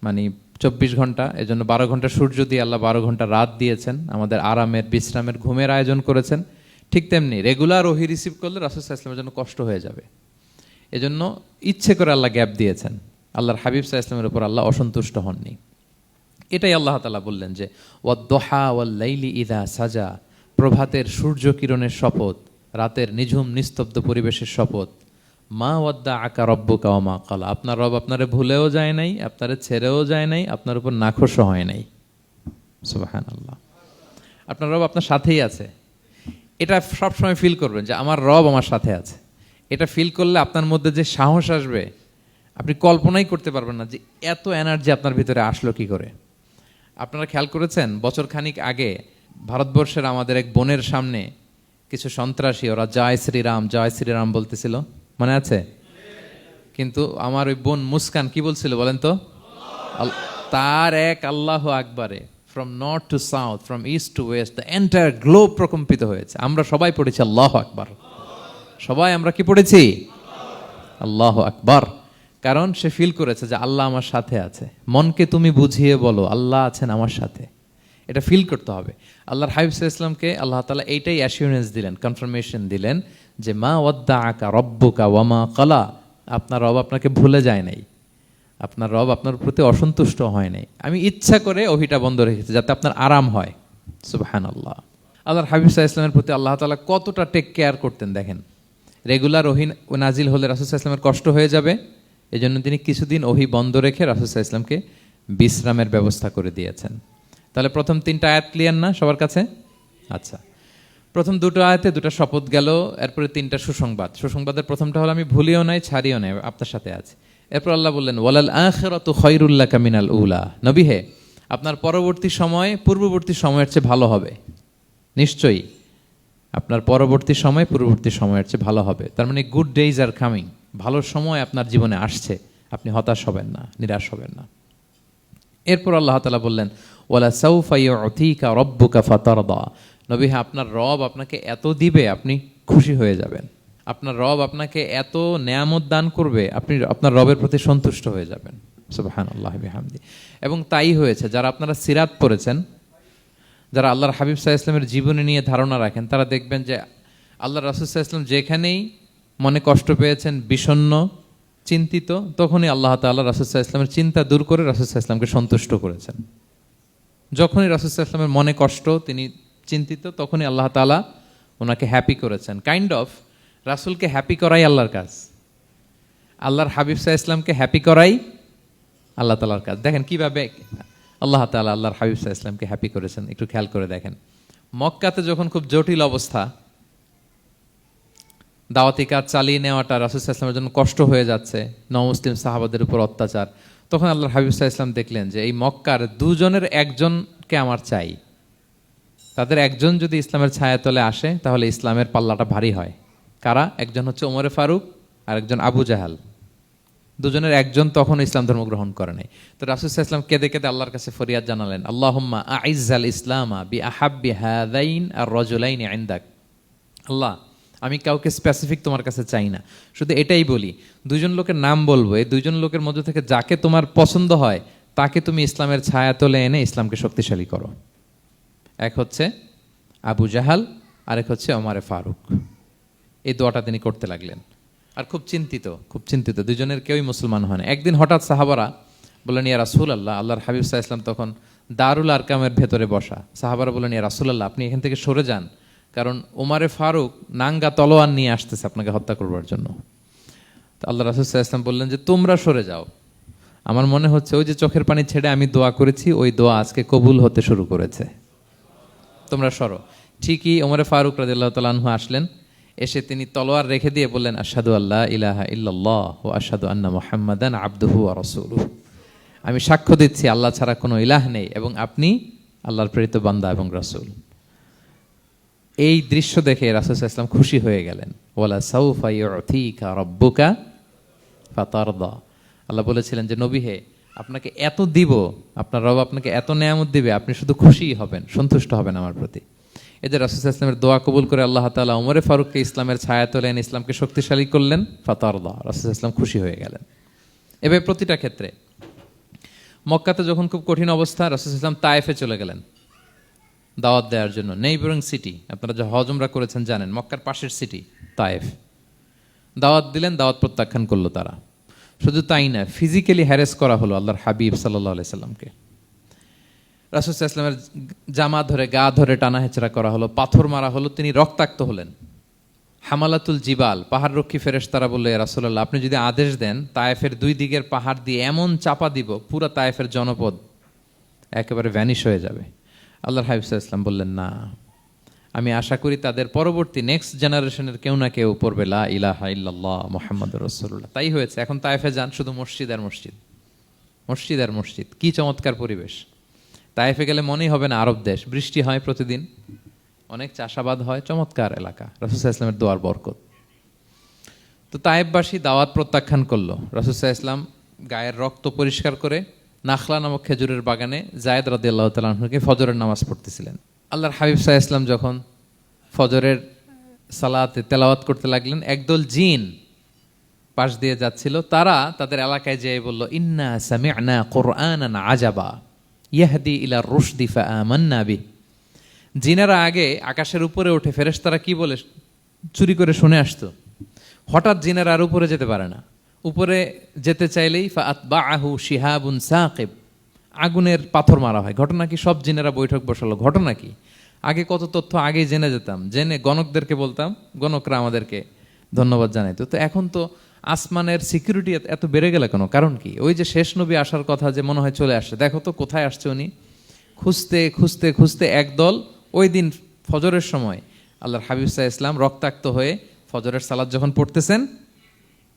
মানে 24 ঘন্টা, এজন্য 12 ঘন্টা সূর্য দিয়ে আল্লাহ 12 ঘন্টা রাত দিয়েছেন, আমাদের আরামের, বিশ্রামের, ঘুমের আয়োজন করেছেন। ঠিক তেমনি রেগুলার ওহি রিসিভ করলে রাসূল সাল্লাল্লাহু আলাইহি ওয়াসাল্লামের জন্য কষ্ট হয়ে যাবে, এজন্য ইচ্ছে করে আল্লাহ গ্যাপ দিয়েছেন। আল্লাহর হাবিব সাল্লাল্লাহু আলাইহি ওয়াসাল্লামের উপর আল্লাহ অসন্তুষ্ট হননি। এটাই আল্লাহ তাআলা বললেন যে ওয়াদ-দুহা ওয়াল-লাইলি ইযা সাজা, প্রভাতের সূর্য কিরণের শপথ, রাতের নিঝুম নিস্তব্ধ পরিবেশের শপথ। মা ওয়াদ্দাআকা রাব্বুকা ওয়া মা ক্বালা, আপনার রব আপনারে ভুলেও যায় নাই, আপনারে ছেড়েও যায় নাই, আপনার উপর নাখোশও হয় নাই। সুবহানাল্লাহ। আপনার রব আপনার সাথেই আছে, এটা সবসময় ফিল করবেন যে আমার রব আমার সাথে আছে। এটা ফিল করলে আপনার মধ্যে যে সাহস আসবে, আপনি কল্পনাই করতে পারবেন না যে এত এনার্জি আপনার ভিতরে আসলো কি করে। আপনারা খেয়াল করেছেন, বছর খানিক আগে ভারতবর্ষের আমাদের এক বোনের সামনে কিছু সন্ত্রাসী, ওরা জয় শ্রীরাম জয় শ্রীরাম বলতেছিল, মনে আছে? কিন্তু আমার ওই বোন মুস্কান কি বলছিল বলেন তো? তার এক আল্লাহু আকবারে from north to south, from east to west, the entire globe প্রকম্পিত হয়েছে। আমরা সবাই পড়েছি আল্লাহু আকবার, সবাই আমরা কি পড়েছি? আল্লাহু আকবার। কারণ সে ফিল করেছে যে আল্লাহ আমার সাথে আছে। মনকে তুমি বুঝিয়ে বলো আল্লাহ আছেন আমার সাথে, এটা ফিল করতে হবে। আল্লাহর হাবিব সাল্লাল্লাহু আলাইহি ওয়াসাল্লামকে আল্লাহ তাআলা এইটাই অ্যাসিউরেন্স দিলেন, কনফার্মেশন দিলেন যে মা ওয়াদ্দাআকা রাব্বুকা ওয়া মা ক্বালা, আপনার রব আপনাকে ভুলে যায় নাই, আপনার রব আপনার প্রতি অসন্তুষ্ট হয় নাই। আমি ইচ্ছা করে ওহিটা বন্ধ রেখেছি যাতে আপনার আরাম হয়। সুবহানাল্লাহ। আল্লাহর হাবিব সাল্লাল্লাহু আলাইহি ওয়াসাল্লামের প্রতি আল্লাহ তাআলা কতটা টেক কেয়ার করতেন দেখেন। রেগুলার ওহি নাজিল হলে রাসূল সাল্লাল্লাহু আলাইহি ওয়াসাল্লামের কষ্ট হয়ে যাবে, এজন্য তিনি কিছুদিন ওহি বন্ধ রেখে রাসূল সাল্লাল্লাহু আলাইহি ওয়াসাল্লামকে বিশ্রামের ব্যবস্থা করে দিয়েছেন। তাহলে প্রথম 3টা আয়াত ক্লিয়ার না সবার কাছে? আচ্ছা, প্রথম 2টো আয়াতে 2টা শপথ গেল, এরপরে 3টা সুসংবাদ। সুসংবাদের প্রথমটা হলো আমি ভুলিও নাই ছাড়িও নাই, আপনার সাথে আছে। এরপর আল্লাহ বললেন ওয়ালাল আখিরাতু খায়রুল লাকা মিনাল উলা, নবী হে আপনার পরবর্তী সময় পূর্ববর্তী সময়ের চেয়ে ভালো হবে। নিশ্চয়ই আপনার পরবর্তী সময় পূর্ববর্তী সময়ের চেয়ে ভালো হবে। তার মানে গুড ডেইজ আর কামিং, ভালো সময় আপনার জীবনে আসছে, আপনি হতাশ হবেন না, নিরাশ হবেন না। এরপর আল্লাহ তাআলা বললেন, ওয়ালা সাউফা ইউতিকা রাব্বুকা ফাতারদা। নবী, হ্যাঁ, আপনার রব আপনাকে এত দিবে আপনি খুশি হয়ে যাবেন। আপনার রব আপনাকে এত নেয়ামত দান করবে, আপনি আপনার রবের প্রতি সন্তুষ্ট হয়ে যাবেন। সুবহানাল্লাহি বিহামদি। এবং তাই হয়েছে। যারা আপনারা সিরাত পড়েছেন, যারা আল্লাহর হাবিব সাল্লাল্লাহু আলাইহি ওয়াসাল্লামের জীবনী নিয়ে ধারণা রাখেন, তারা দেখবেন যে আল্লাহর রাসূল সাল্লাল্লাহু আলাইহি ওয়াসাল্লাম যেখানেই মনে কষ্ট পেয়েছেন, বিষণ্ণ, চিন্তিত, তখনই আল্লাহ তাআলা রাসূল সাল্লাল্লাহু আলাইহি ওয়াসাল্লামের চিন্তা দূর করে রাসূল সাল্লাল্লাহু আলাইহি ওয়াসাল্লামকে সন্তুষ্ট করেছেন। যখনই রাসূল সাল্লাল্লাহু আলাইহি ওয়াসাল্লামের মনে কষ্ট, তিনি চিন্তিত, তখনই আল্লাহ তাআলা ওনাকে হ্যাপি করেছেন। কাইন্ড অফ রাসূলকে হ্যাপি করাই আল্লাহর কাজ, আল্লাহর হাবিব সাল্লাল্লাহু আলাইহি ওয়াসাল্লামকে হ্যাপি করাই আল্লাহ তাআলার কাজ। দেখেন কিভাবে আল্লাহ তাআলা আল্লাহর হাবিব সাল্লাল্লাহু আলাইহি ওয়াসাল্লামকে হ্যাপি করেছেন, একটু খেয়াল করে দেখেন। মক্কাতে যখন খুব জটিল অবস্থা, দাওয়াতি কাজ চালিয়ে নেওয়াটা রাসূল সাল্লাল্লাহু আলাইহি ওয়াসাল্লামের জন্য কষ্ট হয়ে যাচ্ছে, নমুসলিম সাহাবাদের উপর অত্যাচার, তখন আল্লাহর হাবিব সাল্লাল্লাহু আলাইহি ওয়াসাল্লাম দেখলেন যে এই মক্কার দুজনের একজনকে আমার চাই। তাদের একজন যদি ইসলামের ছায়াতলে আসে তাহলে ইসলামের পাল্লাটা ভারী হয়। কারা? একজন হচ্ছে ওমরে ফারুক আর একজন আবু জাহাল। দুজনের একজন তখন ইসলাম ধর্ম গ্রহণ করে নাই। তো রাসূল সাল্লাল্লাহু আলাইহি ওয়াসাল্লাম কেঁদে কেঁদে আল্লাহর কাছে ফরিয়াদ জানালেন, আল্লাহুম্মা আইজ্জাল ইসলামা বিআহাব্বি হাযাইন আর রাজুলাইনি ইনদাক। আল্লাহ, আমি কাউকে স্পেসিফিক তোমার কাছে চাই না, শুধু এটাই বলি, দুইজন লোকের নাম বলবো, এই দুইজন লোকের মধ্যে থেকে যাকে তোমার পছন্দ হয় তাকে তুমি ইসলামের ছায়াতলে এনে ইসলামকে শক্তিশালী করো। এক হচ্ছে আবু জাহাল, আরেক হচ্ছে ওমরে ফারুক। এই দোয়াটা তিনি করতে লাগলেন। আর খুব চিন্তিত, দুজনের কেউই মুসলমান হয় না। একদিন হঠাৎ সাহাবারা বললেন, ইয়া রাসূলুল্লাহ, আল্লাহর হাবিব সাল্লাল্লাহু আলাইহি ওয়াসাল্লাম তখন দারুল আরকামের ভেতরে বসা। সাহাবারা বললেন, ইয়া রাসূলুল্লাহ, আপনি এখান থেকে সরে যান, কারণ ওমরে ফারুক নাঙ্গা তলোয়ার নিয়ে আসতেছে আপনাকে হত্যা করবার জন্য। তো আল্লাহ রাসূল সাল্লাল্লাহু আলাইহি ওয়াসাল্লাম বললেন যে তোমরা সরে যাও, আমার মনে হচ্ছে ওই যে চোখের পানি ছেড়ে আমি দোয়া করেছি, ওই দোয়া আজকে কবুল হতে শুরু করেছে, তোমরা সরো। ঠিকই ওমরে ফারুক রাদিয়াল্লাহু তাআলা আনহু আসলেন, এসে তিনি তলোয়ার রেখে দিয়ে বললেন, আশহাদু আল্লা ইলাহা ইল্লাল্লাহ ওয়া আশহাদু আন্না মুহাম্মাদান আবদুহু ওয়া রাসূলুহু। আমি সাক্ষ্য দিচ্ছি আল্লাহ ছাড়া কোনো ইলাহ নেই এবং আপনি আল্লাহর প্রেরিত বান্দা এবং রাসূল। এই দৃশ্য দেখে রাসূল সাল্লাল্লাহু আলাইহি ওয়াসাল্লাম খুশি হয়ে গেলেন। ওয়ালা সাউফা ইউতিকা রাব্বুকা ফাতারদা। আল্লাহ বলেছিলেন যে নবী হে, আপনাকে এত দিব, আপনার রব আপনাকে এত নেয়ামত দিবে, আপনি শুধু খুশিই হবেন, সন্তুষ্ট হবেন আমার প্রতি। এদের রাসূল সাল্লাল্লাহু আলাইহি ওয়াসাল্লামের দোয়া কবুল করে আল্লাহ তাআলা ওমরে ফারুককে ইসলামের ছায়াতলে এনে ইসলামকে শক্তিশালী করলেন। ফাতারদা, রাসূল সাল্লাল্লাহু আলাইহি ওয়াসাল্লাম খুশি হয়ে গেলেন। এভাবে প্রতিটা ক্ষেত্রে। মক্কাতে যখন খুব কঠিন অবস্থা, রাসূল সাল্লাল্লাহু আলাইহি ওয়াসাল্লাম তায়েফে চলে গেলেন দাওয়াত দেওয়ার জন্য। নেইবারিং সিটি, আপনারা যে হজ উমরা করেছেন জানেন, মক্কার পাশের সিটি তায়েফ। দাওয়াত দিলেন, দাওয়াত প্রত্যাখ্যান করলো তারা। শুধু তাই না, ফিজিক্যালি হ্যারেস করা হলো আল্লাহর হাবিব সাল্লাল্লাহু আলাইহি সাল্লামকে। রাসূল সাল্লাল্লাহু আলাইহি ওয়াসাল্লামের জামা ধরে, গা ধরে টানা হেচড়া করা হলো, পাথর মারা হলো, তিনি রক্তাক্ত হলেন। হামালাতুল জিবাল, পাহাড় রক্ষী ফেরেশতারা বলল, ইয়া রাসূলুল্লাহ, আপনি যদি আদেশ দেন তায়েফের দুই দিকের পাহাড় দিয়ে এমন চাপা দিব, পুরো তায়েফের জনপদ একেবারে ভ্যানিশ হয়ে যাবে। আল্লাহর হাবিব সাল্লাল্লাহু আলাইহি ওয়াসাল্লাম বললেন, না, আমি আশা করি তাদের পরবর্তী নেক্সট জেনারেশনের কেউ না কেউ পড়বে লা ইলাহা ইল্লাল্লাহ মুহাম্মাদুর রাসূলুল্লাহ। তাই হয়েছে। এখন তায়েফে যান, শুধু মসজিদ আর মসজিদ, মসজিদ আর মসজিদ। কি চমৎকার পরিবেশ! তায়েফে গেলে মনেই হবে না আরব দেশ। বৃষ্টি হয় প্রতিদিন, অনেক চাষাবাদ হয়, চমৎকার এলাকা। রাসূল সাল্লাল্লাহু আলাইহি ওয়াসাল্লামের দোয়ার বরকত। তো তায়েফবাসী দাওয়াত প্রত্যাখ্যান করলো। রাসূল সাল্লাল্লাহু আলাইহি ওয়াসাল্লাম গায়ের রক্ত পরিষ্কার করে নাখলা নামক খেজুরের বাগানে যায়েদ রাদিয়াল্লাহু তাআলা আনহুকে ফজরের নামাজ পড়তেছিলেন। আল্লাহর হাবিব সাল্লাল্লাহু আলাইহি ওয়াসাল্লাম যখন ফজরের সালাতে তেলাওয়াত করতে লাগলেন, একদল জিন পাশ দিয়ে যাচ্ছিল। তারা তাদের এলাকায় যেয়ে বলল, ইন্না সামি'না কুরআনান আজাবা ইয়াহদি ইলা রুশদি ফাআমান্না বিহি। জিনেরা আগে আকাশের উপরে উঠে ফেরেশতারা কি বলে চুরি করে শুনে আসতো। হঠাৎ জিনেরা আর উপরে যেতে পারে না। উপরে যেতে চাইলেই ফাআতবাআহু শিহাবুন সাকিব, আগুনের পাথর মারা হয়। ঘটনা কি? সব জিনেরা বৈঠক বসালো। ঘটনা কি? আগে কত তথ্য আগেই জেনে যেতাম, জেনে গণকদেরকে বলতাম, গণকরা আমাদেরকে ধন্যবাদ জানাইতো। তো এখন তো আসমানের সিকিউরিটি এত বেড়ে গেল কেন? কারণ কি? ওই যে শেষ নবী আসার কথা যে মনে হয় চলে আসছে, দেখো তো কোথায় আসছে উনি। খুঁজতে খুঁজতে খুঁজতে একদল ওই দিন ফজরের সময় আল্লাহর হাবিব সাল্লাল্লাহু আলাইহি ওয়াসাল্লাম রক্তাক্ত হয়ে ফজরের সালাত যখন পড়তেছেন,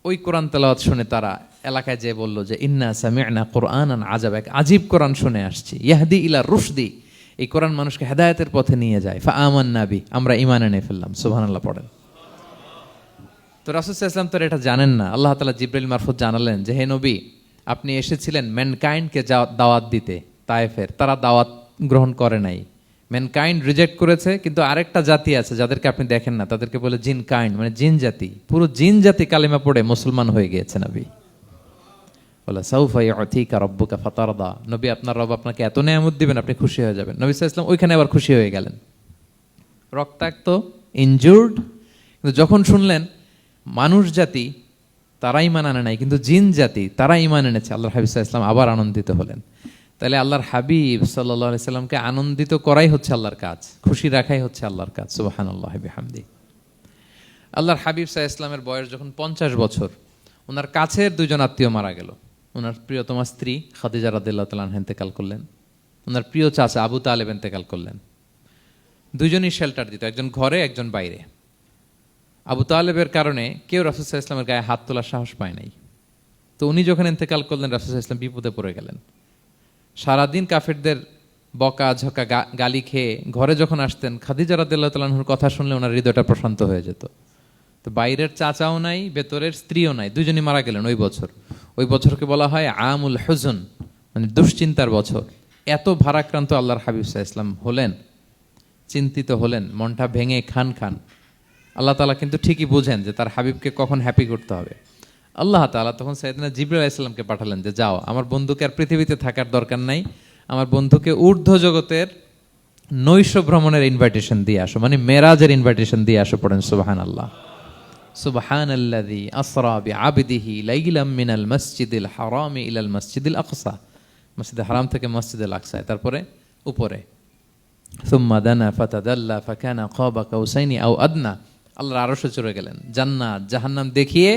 ওই কোরআন তেলাওয়াত শুনে তারা এলাকায় যে বলল যে ইন্না সামি'না কুরআনান আজাব, এক আজীব কোরআন শুনে আসছি, ইয়াহদি ইলা রুশদি, এই কোরআন মানুষকে হেদায়েতের পথে নিয়ে যায়, ফা আমান্না বি, আমরা ঈমান এনে ফেললাম। সুবহানাল্লাহ পড়েন। তো রাসূল সাল্লাল্লাহু আলাইহি ওয়াসাল্লাম তো এটা জানেন না। আল্লাহ তাআলা জিবরাইল মারফত জানালেন যে হে নবী, আপনি এসেছিলেন ম্যানকাইন্ডকে দাওয়াত দিতে তায়েফের, তারা দাওয়াত গ্রহণ করে নাই, ম্যানকাইন্ড রিজেক্ট করেছে। কিন্তু আরেকটা জাতি আছে যাদেরকে আপনি দেখেন না, তাদেরকে বলে জিন কাইন্ড, মানে জিন জাতি। পুরো জিন জাতি কালিমা পড়ে মুসলমান হয়ে গিয়েছে নবী। বলে সাউফা ইউতিকা রাব্বুকা ফাতারদা, নবী আপনার রব আপনাকে এত নেয়ামত দিবেন আপনি খুশি হয়ে যাবেন। নবী সাল্লাল্লাহু আলাইহি ওয়াসাল্লাম ওইখানে আবার খুশি হয়ে গেলেন, রক্তাক্ত, ইনজুর্ড। কিন্তু যখন শুনলেন মানুষ জাতি তারা ঈমান আনে নাই, কিন্তু জিন জাতি তারা ঈমান এনেছে, আল্লাহর হাবিব সাল্লাল্লাহু আলাইহি ওয়াসাল্লাম আবার আনন্দিত হলেন। তাহলে আল্লাহর হাবিব সাল্লাল্লাহু আলাইহি সাল্লামকে আনন্দিত করাই হচ্ছে আল্লাহর কাজ, খুশি রাখাই হচ্ছে আল্লাহর কাজ। সুবহানাল্লাহি বিহামদি। আল্লাহর হাবিব সাল্লাল্লাহু আলাইহি সাল্লামের বয়স যখন 50 বছর, ওনার কাছের দুজন আত্মীয় মারা গেল। ওনার প্রিয়তমা স্ত্রী খাদিজা রাদিয়াল্লাহু তাআলা আনহা ইন্তেকাল করলেন, ওনার প্রিয় চাচা আবু তালেব ইন্তেকাল করলেন। দুজনই শেল্টার দিত, একজন ঘরে একজন বাইরে। আবু তালেবের কারণে কেউ রাসূল সাল্লাল্লাহু আলাইহি ওয়াসাল্লামের গায়ে হাত তোলার সাহস পায় নাই। তো উনি যখন ইন্তেকাল করলেন, রাসূল সাল্লাল্লাহু আলাইহি ওয়াসাল্লাম বিপদে পড়ে গেলেন। সারাদিন কাফেরদের বকা ঝকা গালি খেয়ে ঘরে যখন আসতেন, খাদিজা রাদিয়াল্লাহু তাআলা আনহার কথা শুনলে ওনার হৃদয়টা প্রশান্ত হয়ে যেত। তো বাইরের চাচাও নাই, ভেতরের স্ত্রীও নাই, দুজনই মারা গেলেন ওই বছর। ওই বছরকে বলা হয় আমুল হুজন, মানে দুশ্চিন্তার বছর। এত ভারাক্রান্ত আল্লাহর হাবিব সাল্লাল্লাহু আলাইহি ওয়াসাল্লাম হলেন, চিন্তিত হলেন, মনটা ভেঙে খান খান। আল্লাহ তাআলা কিন্তু ঠিকই বুঝেন যে তার হাবিবকে কখন হ্যাপি করতে হবে। আল্লাহ তাআলা তখন সাইয়েদনা জিবরাইল আলাইহিস সালামকে পাঠালেন যে যাও, আমার বন্ধুকে আর পৃথিবীতে থাকার দরকার নাই, আমার বন্ধুকে ঊর্ধ্ব জগতের নৈশ ভ্রমণের ইনভাইটেশন দিয়ে আসো, মানে মেরাজের ইনভাইটেশন দিয়ে আসো। পড়েন সুবহানাল্লাহ। সুবহানাল্লাযী আসরা বিআবদিহি লাইলাম মিনাল মাসজিদিল হারামি ইলাল মাসজিদিল আকসা, মসজিদুল হারাম থেকে মসজিদুল আকসায়, তারপরে উপরে সুম্মা দানা ফাতাদাল্লা ফাকানা কাবা কাউসাইনি আও আদনা। আল্লাহর আরশে চড়ে গেলেন, জান্নাত জাহান্নাম দেখিয়ে,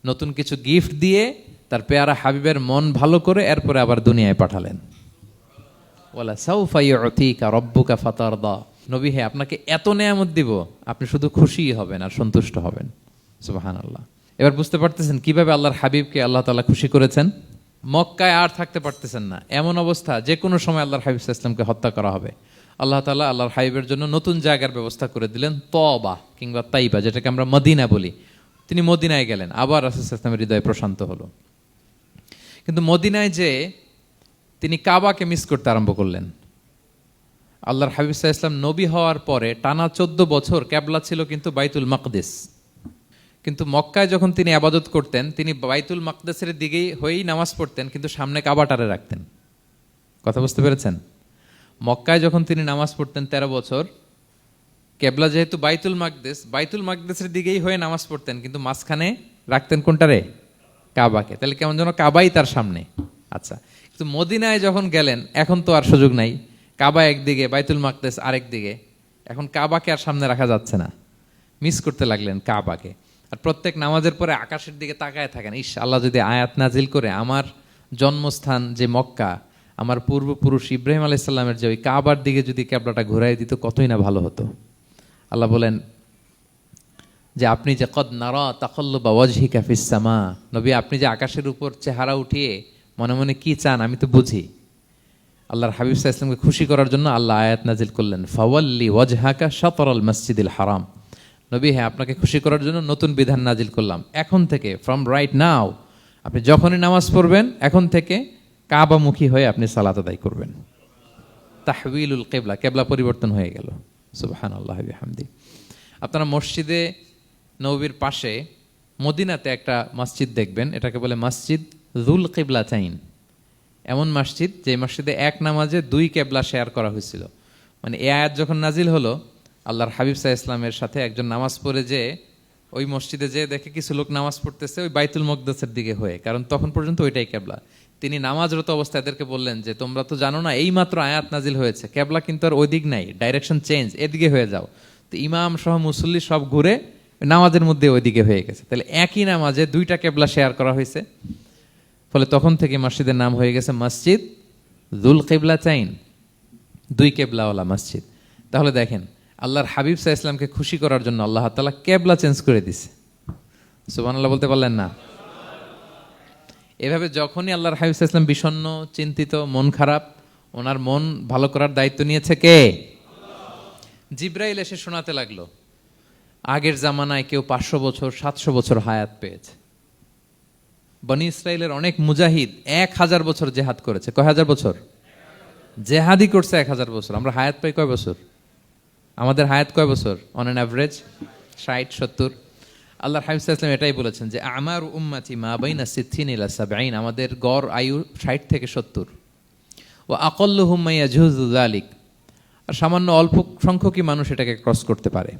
নতুন কিছু গিফট দিয়ে, তার পেয়ারা হাবিবের মন ভালো করে এরপরে আবার দুনিয়ায় পাঠালেন। ওয়ালা সাউফা ইউতিকা রাব্বুকা ফাতারদা, নবী হে আপনাকে এত নেয়ামত দিব, আপনি শুধু খুশি হবেন আর সন্তুষ্ট হবেন। সুবহানাল্লাহ। এবার বুঝতে পারতেছেন কিভাবে আল্লাহর হাবিবকে আল্লাহ তাআলা খুশি করেছেন। মক্কায় আর থাকতে পারতেছেন না, এমন অবস্থা যে কোনো সময় আল্লাহর হাবিব সাল্লাল্লাহু আলাইহি ওয়াসাল্লামকে হত্যা করা হবে। আল্লাহ তাআলা আল্লাহর হাবিবের জন্য নতুন জায়গার ব্যবস্থা করে দিলেন, তওবা কিংবা তাইবা, যেটাকে আমরা মদিনা বলি। তিনি মদিনায় গেলেন, আবার রাসূল সাল্লাল্লাহু আলাইহি ওয়াসাল্লামের হৃদয় প্রশান্ত হলো। কিন্তু মদিনায় যে তিনি কাবাকে মিস করতে আরম্ভ করলেন। আল্লাহর হাবিব সাল্লাল্লাহু আলাইহি ওয়াসাল্লাম নবী হওয়ার পরে টানা 14 বছর কিবলা ছিল কিন্তু বাইতুল মাকদিস। কিন্তু মক্কায় যখন তিনি ইবাদত করতেন, তিনি বাইতুল মাকদিসের দিকেই হয়েই নামাজ পড়তেন, কিন্তু সামনে কাবাটারে রাখতেন। কথা বুঝতে পেরেছেন? মক্কায় যখন তিনি নামাজ পড়তেন 13 বছর, কিবলা যেহেতু বাইতুল মাকদিস, বাইতুল মাকদিসের দিকেই হয়ে নামাজ পড়তেন, কিন্তু মাঝখানে রাখতেন কোনটারে? কাবাকে। তাহলে কেমন যেন কাবাই তার সামনে। আচ্ছা, কিন্তু মদিনায় যখন গেলেন, এখন তো আর সুযোগ নাই, কাবা একদিকে, বাইতুল মাকদিস আরেক দিকে, এখন কাবাকে আর সামনে রাখা যাচ্ছে না। মিস করতে লাগলেন কাবাকে। আর প্রত্যেক নামাজের পরে আকাশের দিকে তাকায় থাকেন, ইস আল্লাহ যদি আয়াত নাজিল করে আমার জন্মস্থান যে মক্কা, আমার পূর্বপুরুষ ইব্রাহিম আলাইহিস সালামের যে ওই কাবার দিকে যদি কিবলাটা ঘুরাই দিত, কতই না ভালো হতো। আল্লাহ বলেন যে আপনি যে কদ নারা তাকাল্লুবা ওয়াজহিকা ফিস সামা, নবী আপনি যে আকাশের উপর চেহারা উঠিয়ে মনে মনে কি চান আমি তো বুঝি। আল্লাহর হাবিব সাল্লাল্লাহু আলাইহি ওয়াসাল্লামকে খুশি করার জন্য আল্লাহ আয়াত নাজিল করলেন, ফাওয়াল্লি ওয়াজহাকা শাতরাল মাসজিদিল হারাম। নবী হ্যাঁ, আপনাকে খুশি করার জন্য নতুন বিধান নাজিল করলাম। এখন থেকে, ফ্রম রাইট নাও, আপনি যখনই নামাজ পড়বেন এখন থেকে কাবামুখী হয়ে আপনি সালাত আদায় করবেন। তাহউইলুল কিবলা, কিবলা পরিবর্তন হয়ে গেল। সুবহানাল্লাহ বিহামদি। আপনারা মসজিদে নববীর পাশে মদিনাতে একটা মসজিদ দেখবেন, এটাকে বলে মসজিদ যুল কিবলাতাইন। এমন মসজিদ যে মসজিদে এক নামাজে 2 কিবলা শেয়ার করা হয়েছিল। মানে এই আয়াত যখন নাজিল হলো, আল্লাহর হাবিব সাল্লাল্লাহু আলাইহি ওয়াসাল্লামের সাথে একজন নামাজ পড়ে যে ওই মসজিদে যে দেখে কিছু লোক নামাজ পড়তেছে ওই বাইতুল মাকদিসের দিকে হয়ে, কারণ তখন পর্যন্ত ওইটাই কিবলা। তিনি নামাজরত অবস্থায় এদেরকে বললেন যে তোমরা তো জানো না, এইমাত্র আয়াত নাজিল হয়েছে, কিবলা কিন্তু আর ওই দিক নাই, ডাইরেকশন চেঞ্জ, এদিকে হয়ে যাও। তো ইমাম সহ মুসল্লি সব ঘুরে নামাজের মধ্যে ওইদিকে হয়ে গেছে। তাহলে একই নামাজে 2টা কিবলা শেয়ার করা হয়েছে, ফলে তখন থেকে মসজিদের নাম হয়ে গেছে মসজিদ যুল কিবলাতাইন, 2 কিবলাওয়ালা মসজিদ। তাহলে দেখেন, আল্লাহর হাবিব সাল্লাল্লাহু আলাইহি ওয়াসাল্লামকে খুশি করার জন্য আল্লাহ তাআলা কিবলা চেঞ্জ করে দিছে। সুবহানাল্লাহ বলতে পারলেন না? এভাবে যখনই আল্লাহর হাবিব সাল্লাল্লাহু আলাইহি ওয়াসাল্লাম বিষণ্ণ, চিন্তিত, মন খারাপ, ওনার মন ভালো করার দায়িত্ব নিয়েছে কে? জিব্রাইল এসে শোনাতে লাগলো আগের জামানায় কেউ 500 বছর 700 বছর হায়াত পেয়েছে। বনি ইসরায়েলের অনেক মুজাহিদ 1000 বছর জেহাদ করেছে। কয় হাজার বছর জেহাদি করছে? 1000 বছর। আমরা হায়াত পাই কয় বছর? আমাদের হায়াত কয় বছর অন অ্যান অ্যাভারেজ? 60-70। আল্লাহর হাবিব সাল্লাল্লাহু আলাইহি ওয়াসাল্লাম এটাই বলেছেন যে আমার উম্মতি মা বাইনা 60 ইলা 70, আমাদের গড় আয়ু 60 থেকে 70। ওয়া আকাল্লুহুম মা ইয়াজুজু যালিক, আর সামান্য অল্প সংখ্যকই মানুষ এটাকে ক্রস করতে পারে।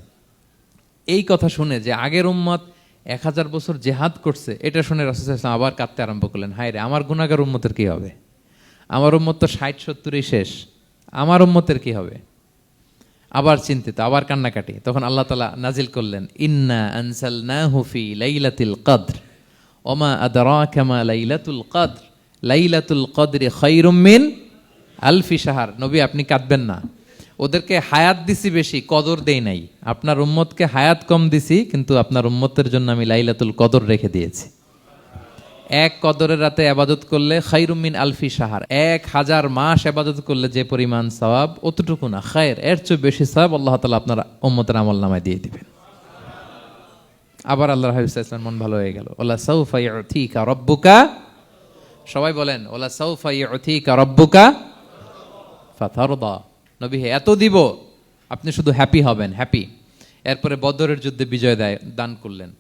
এই কথা শুনে যে আগের উম্মত 1000 বছর জেহাদ করছে, এটা শুনে রাসূল সাল্লাল্লাহু আলাইহি ওয়াসাল্লাম আবার কাঁদতে আরম্ভ করলেন, হায় রে আমার গুনাহগার উম্মতের কি হবে? আমার উম্মত তো 60-70ই শেষ, আমার উম্মতের কি হবে? আবার চিন্তিত, আবার কান্নাকাটি। তখন আল্লাহ তাআলা নাজিল করলেন, ইন্না আনজালনাহু ফি লাইলাতিল কদর ওমা আদরাকা মা লাইলাতুল কদর লাইলাতুল কদরি খায়রুম মিন আলফি শাহর। নবী আপনি কাঁদবেন না, ওদেরকে হায়াত দিছি বেশি, কদর দেই নাই। আপনার উম্মতকে হায়াত কম দিছি, কিন্তু আপনার উম্মতের জন্য আমি লাইলাতুল কদর রেখে দিয়েছি। এক কদরের রাতে আবাদত করলে খায়রুম মিন আলফি শাহর, 1000 মাস আবাদত করলে যে পরিমাণ সওয়াব, অতটুকু না, খায়ের এর চেয়ে বেশি সওয়াব আল্লাহ তাআলা আপনার উম্মতের আমলনামায় দিয়ে দিবেন। আবার আল্লাহর হাবিব সাল্লাল্লাহু আলাইহি ওয়াসাল্লাম মন ভালো হয়ে গেল। ওয়ালা সাউফা ইউতিকা রাব্বুকা, সবাই বলেন ওয়ালা সাউফা ইউতিকা রাব্বুকা ফাতারদা। নবী হে এত দিব, আপনি শুধু হ্যাপি হবেন, হ্যাপি। এরপরে বদরের যুদ্ধে বিজয় দান করলেন,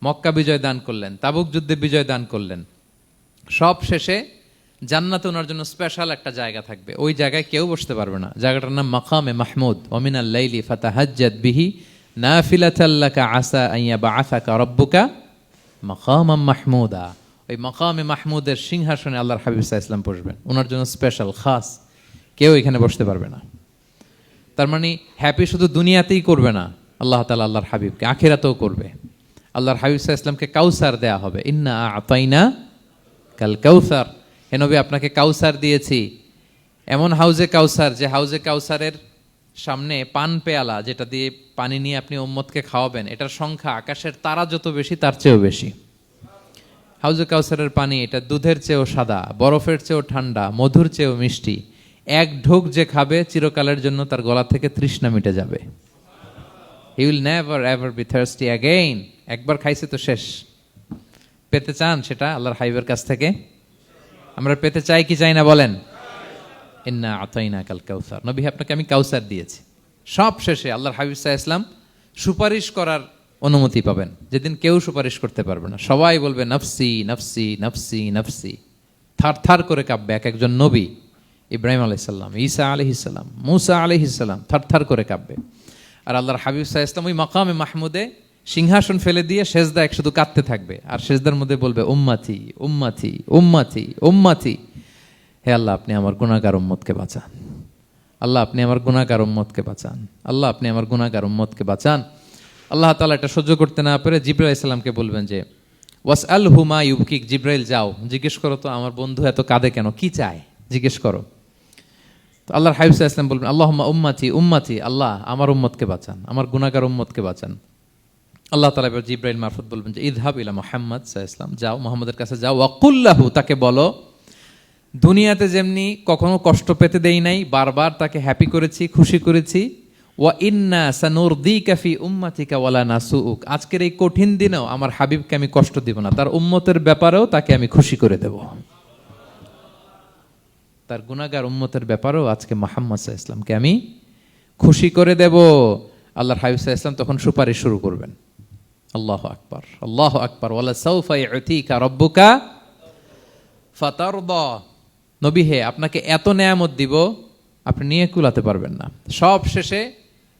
মক্কা বিজয় দান করলেন, তাবুক যুদ্ধে বিজয় দান করলেন। সব শেষে জান্নাতে ওনার জন্য স্পেশাল একটা জায়গা থাকবে, ওই জায়গায় কেউ বসতে পারবে না। জায়গাটার নাম মাকামে মাহমুদ। ওয়া মিনাল লাইলি ফাতাহাজ্জাদ বিহি নাফিলাতাল লাকা আসা আন ইয়াবআসাকা রাব্বুকা মাকামাম মাহমুদা। ওই মাকামে মাহমুদের সিংহাসনে আল্লাহর হাবিব সাল্লাল্লাহু আলাইহি ওয়াসাল্লাম বসবেন, ওনার জন্য স্পেশাল খাস, কেউ এখানে বসতে পারবে না। তার মানে হ্যাপি শুধু দুনিয়াতেই করবে না আল্লাহ তাআলা, আল্লাহর হাবিবকে আখিরাতেও করবে। আল্লাহর হাবিব সাল্লাল্লাহু আলাইহি ওয়াসাল্লামকে কাউসার দেয়া হবে, ইন্না আতাইনা কাল কাউসার। হে নবী আপনাকে কাউসার দিয়েছি, এমন হাউজে কাউসার যে হাউজে কাউসারের সামনে পান পেয়ালা, যেটা দিয়ে পানি নিয়ে আপনি উম্মতকে খাওয়াবেন, এটার সংখ্যা আকাশের তারা যত বেশি তার চেয়েও বেশি। হাউজে কাউসারের পানি এটা দুধের চেয়েও সাদা, বরফের চেয়েও ঠান্ডা, মধুর চেয়েও মিষ্টি। এক ঢোক যে খাবে চিরকালের জন্য তার গলা থেকে তৃষ্ণা মিটে যাবে। He will never ever be thirsty again. একবার খাইছে তো শেষ। পেতে চান সেটা আল্লাহর হাবিবের কাছ থেকে? আমরা পেতে চাই কি চাই না বলেন? ইন্না আতাইনা কাল কাউসার। নবী আপনাকে আমি কাউসার দিয়েছি। সব শেষে আল্লাহর হাবিব সাল্লাল্লাহু আলাইহি ওয়াসাল্লাম সুপারিশ করার অনুমতি পাবেন, যেদিন কেউ সুপারিশ করতে পারবে না। সবাই বলবে নফসি নফসি নফসি নফসি, থার থার করে কাঁপবে। এক একজন নবী, ইব্রাহিম আলাইহিস সালাম, ঈসা আলাইহিস সালাম, মূসা আলাইহিস সালাম, থার থার করে কাঁপবে। আর আল্লাহর হাবিব সাল্লাল্লাহু আলাইহি ওয়াসাল্লাম ওই মাকামে মাহমুদে সিংহাসন ফেলে দিয়ে সেজদায় শুধু কাঁদতে থাকবে, আর সেজদার মধ্যে বলবে উম্মতি উম্মতি উম্মতি উম্মতি। হে আল্লাহ আপনি আমার গুনাহগার উম্মতকে বাঁচান, আল্লাহ আপনি আমার গুনাহগার উম্মতকে বাঁচান, আল্লাহ আপনি আমার গুনাহগার উম্মতকে বাঁচান। আল্লাহ তাআলা এটা সহ্য করতে না পেরে জিবরাইল আলাইহিস সালামকে বলবেন যে ওয়াসআলহু মা ইউবকিক, জিবরাইল যাও জিজ্ঞেস করো তো আমার বন্ধু এত কাঁদে কেন, কি চায় জিজ্ঞেস করো। তো আল্লাহর হাবিব সাল্লাল্লাহু আলাইহি ওয়াসাল্লাম বলবেন আল্লাহুম্মা উম্মতি উম্মতি, আল্লাহ আমার উম্মতকে বাঁচান, আমার গুনাহগার উম্মতকে বাঁচান। আল্লাহ তাআলা এবার জিবরাইল মারফত বলবেন যে ইযহাব ইলা মুহাম্মদ সাল্লাল্লাহু আলাইহি ওয়াসাল্লাম, যাও মুহাম্মদের কাছে যাও, ওয়াকুল লাহু, তাকে বলো দুনিয়াতে যেমনি কখনো কষ্ট পেতে দেই নাই, বারবার তাকে হ্যাপি করেছি, খুশি করেছি। ওয়া ইন্না সানুরদিকা ফি উম্মাতিকা ওয়ালা নাসুউক, আজকের এই কঠিন দিনেও আমার হাবিবকে আমি কষ্ট দিব না, তার উম্মতের ব্যাপারেও তাকে আমি খুশি করে দেব। তার গুনাহগার উম্মতের ব্যাপারেও আজকে মুহাম্মদ সাল্লাল্লাহু আলাইহি ওয়াসাল্লামকে আমি খুশি করে দেব। আল্লাহর হাবিব সাল্লাল্লাহু আলাইহি ওয়াসাল্লাম তখন সুপারিশ শুরু করবেন। আল্লাহু আকবার, আল্লাহু আকবার। ওয়ালা সাউফা ইউতিকা রাব্বুকা ফাতারদা। নবী হে আপনাকে এত নেয়ামত দিব আপনি নিয়ে কুলাতে পারবেন না। সব শেষে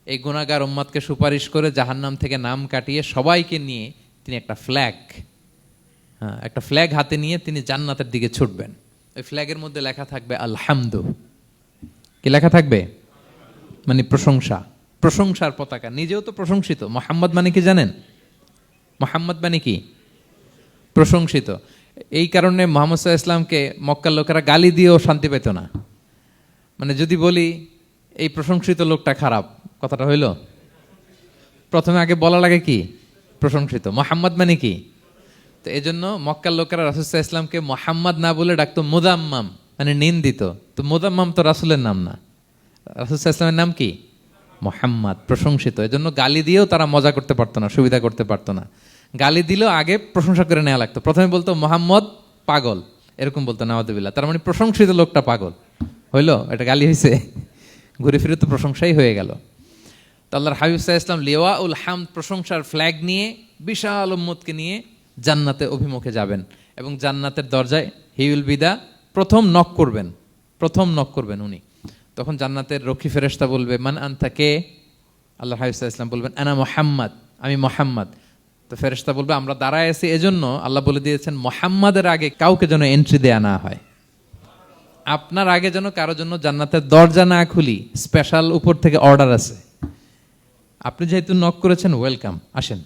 এই গুনাহগার উম্মতকে সুপারিশ করে জাহান্নাম থেকে নাম কাটিয়ে সবাইকে নিয়ে তিনি একটা ফ্ল্যাগ হাতে নিয়ে তিনি জান্নাতের দিকে ছুটবেন। ওই ফ্ল্যাগের মধ্যে লেখা থাকবে আলহামদু। কি লেখা থাকবে? মানে প্রশংসা, প্রশংসার পতাকা। নিজেও তো প্রশংসিত। মুহাম্মদ মানে কি জানেন? মুহাম্মদ মানে কি? প্রশংসিত। এই কারণে মুহাম্মদ সাল্লাল্লাহু আলাইহি ওয়াসাল্লামকে মক্কার লোকেরা গালি দিয়েও শান্তি পেত না। মানে যদি বলি এই প্রশংসিত লোকটা খারাপ, কথাটা হইল? প্রথমে আগে বলা লাগে কি? প্রশংসিত। মুহাম্মদ মানে কি? তো এই জন্য মক্কার লোকেরা রাসূল সাল্লাল্লাহু আলাইহি ওয়াসাল্লামকে মুহাম্মদ না বলে ডাকতো মুদাম্মাম, মানে নিন্দিত। তো মুদাম্মাম তো রাসূলের নাম না, রাসূল সাল্লাল্লাহু আলাইহি ওয়াসাল্লামের নাম কি? মুহাম্মদ, প্রশংসিত। এই জন্য গালি দিয়েও তারা মজা করতে পারতো না, সুবিধা করতে পারতো না। গালি দিলেও আগে প্রশংসা করে নেওয়া লাগতো। প্রথমে বলতো মুহাম্মদ পাগল, এরকম বলতো নাউযুবিল্লাহ, তার মানে প্রশংসিত লোকটা পাগল হইলো, এটা গালি হয়েছে? ঘুরে ফিরে তো প্রশংসাই হয়ে গেল। তো আল্লাহর হাবিব সাল্লাল্লাহু আলাইহি ওয়াসাল্লাম লিওয়াউল হামদ, প্রশংসার ফ্ল্যাগ নিয়ে বিশাল উম্মতকে নিয়ে জান্নাতে অভিমুখে যাবেন এবং জান্নাতের দরজায় হি উইল বি দা প্রথম নক করবেন উনি। তখন জান্নাতের রক্ষী ফেরেশতা বলবে মান আনতা, কে? আল্লাহর হাবিব সাল্লাল্লাহু আলাইহি ওয়াসাল্লাম বলবেন আনা মুহাম্মদ, আমি মুহাম্মদ। তো ফেরেশতা বলবে আমরা দাঁড়ায় আছি এজন্য আল্লাহ বলে দিয়েছেন মুহাম্মাদের আগে কাউকে যেন এন্ট্রি দেয়া না হয়, আপনার আগে যেন কারোর জন্য জান্নাতের দরজা না খুলি, স্পেশাল উপর থেকে অর্ডার আছে। আপনি যেহেতু নক করেছেন, ওয়েলকাম, আসেন।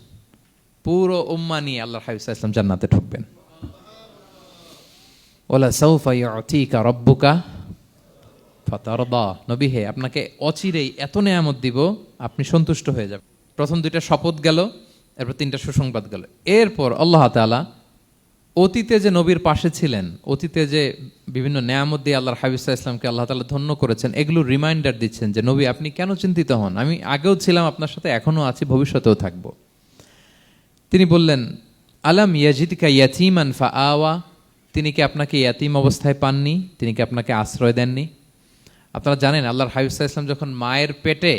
পুরো উম্মাহ নিয়ে আল্লাহর হাবিব সাল্লাল্লাহু আলাইহি ওয়াসাল্লাম জান্নাতে ঢুকবেন। ওয়ালা সাউফা ইউতিকা রাব্বুকা ফাতারদা, নবী হে, আপনাকে অচিরেই এত নেয়ামত দিব আপনি সন্তুষ্ট হয়ে যাবেন। প্রথম দুইটা শপথ গেল, এরপর তিনটা সুসংবাদ গেল। এরপর আল্লাহ তাআলা অতীতে যে নবীর পাশে ছিলেন, অতীতে যে বিভিন্ন নেয়ামত দিয়ে আল্লাহর হাবিব সাল্লাল্লাহু আলাইহি ওয়াসাল্লামকে আল্লাহ তাআলা ধন্য করেছেন, এগুলো রিমাইন্ডার দিচ্ছেন যে নবী আপনি কেন চিন্তিত হন, আমি আগেও ছিলাম আপনার সাথে, এখনো আছি, ভবিষ্যতেও থাকবো। তিনি বললেন আলাম ইয়াজিদকা ইয়াতীমান ফাআওয়া, তিনি কি আপনাকে ইয়াতীম অবস্থায় পাননি, তিনি কি আপনাকে আশ্রয় দেননি? আপনারা জানেন আল্লাহর হাবিব সাল্লাল্লাহু আলাইহি ওয়াসাল্লাম যখন মায়ের পেটে,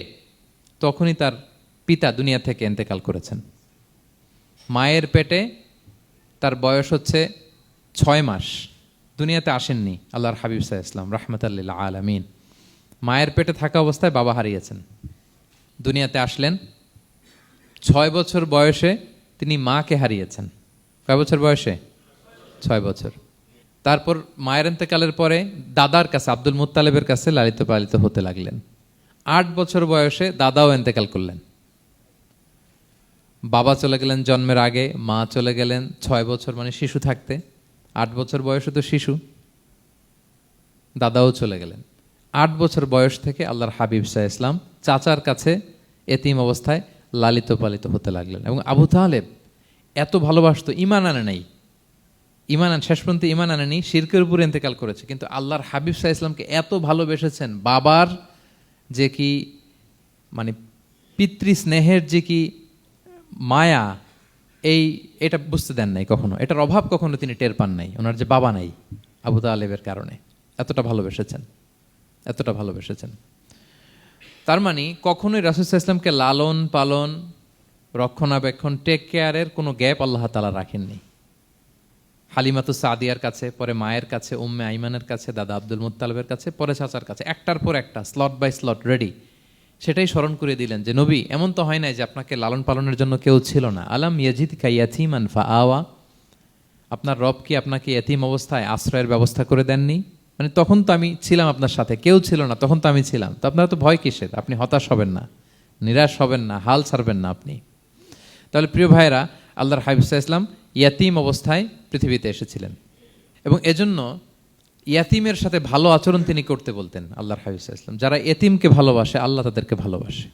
তখনই তার পিতা দুনিয়া থেকে ইন্তেকাল করেছেন। মায়ের পেটে তার বয়স হচ্ছে 6 মাস, দুনিয়াতে আসেননি আল্লাহর হাবিব সাল্লাল্লাহু আলাইহি ওয়াসাল্লাম রাহমাতাল লিল আলামিন। মায়ের পেটে থাকা অবস্থায় বাবা হারিয়েছেন, দুনিয়াতে আসলেন 6 বছর বয়সে তিনি মাকে হারিয়েছেন। কয় বছর বয়সে? 6 বছর। তারপর মায়ের ইন্তেকালের পরে দাদার কাছে, আব্দুল মুত্তালিবের কাছে লালিত পালিত হতে লাগলেন। 8 বছর বয়সে দাদাও ইন্তেকাল করলেন। বাবা চলে গেলেন জন্মের আগে, মা চলে গেলেন 6 বছর, মানে শিশু থাকতে। 8 বছর বয়সে তো শিশু, দাদাও চলে গেলেন। 8 বছর বয়স থেকে আল্লাহর হাবিব সাল্লাল্লাহু আলাইহি ওয়াসাল্লাম চাচার কাছে এতিম অবস্থায় লালিত পালিত হতে লাগলেন। এবং আবু তালেব এত ভালোবাসতো, ইমান আনে নাই, শেষ পর্যন্ত ইমান আনেনি, শিরকের উপরে ইন্তেকাল করেছে, কিন্তু আল্লাহর হাবিব সাল্লাল্লাহু আলাইহি ওয়াসাল্লামকে এত ভালোবেসেছেন। বাবার যে কি মানে পিতৃ স্নেহের যে কি মায়া, এটা বুঝতে দেন নাই কখনো, এটার অভাব কখনো তিনি টের পান নাই। ওনার যে বাবা নাই, আবু তালেবের কারণে এতটা ভালোবেসেছেন। তার মানে কখনোই রাসূল সাল্লাল্লাহু আলাইহি ওয়াসাল্লামকে লালন পালন, রক্ষণাবেক্ষণ, টেক কেয়ারের কোনো গ্যাপ আল্লাহ তাআলা রাখেননি। হালিমাতু সাদিয়ার কাছে, পরে মায়ের কাছে, উম্মে আইমানের কাছে, দাদা আব্দুল মুত্তালিবের কাছে, পরে চাচার কাছে, একটার পর একটা, স্লট বাই স্লট রেডি। সেটাই স্মরণ করে দিলেন যে নবী এমন তো হয় নাই যে আপনাকে লালন পালনের জন্য কেউ ছিল না। আলাম ইয়াজিদকা ইয়াতীমান ফাআওয়া, আপনার রব কি আপনাকে ইয়াতীম অবস্থায় আশ্রয়ের ব্যবস্থা করে দেননি? মানে তখন তো আমি ছিলাম আপনার সাথে, কেউ ছিল না, তখন তো আমি ছিলাম। তো আপনার তো ভয় কিসের? আপনি হতাশ হবেন না, নিরাশ হবেন না, হাল ছাড়বেন না আপনি। তাহলে প্রিয় ভাইরা, আল্লাহর হাবিব সাল্লাল্লাহু আলাইহি ওয়াসাল্লাম ইয়াতীম অবস্থায় পৃথিবীতে এসেছিলেন এবং এজন্য ইয়াতীমের সাথে ভালো আচরণ তিনি করতে বলতেন আল্লাহর হাবিব সাল্লাল্লাহু আলাইহি ওয়াসাল্লাম। যারা এতিমকে ভালোবাসে আল্লাহ তাদেরকে ভালোবাসে।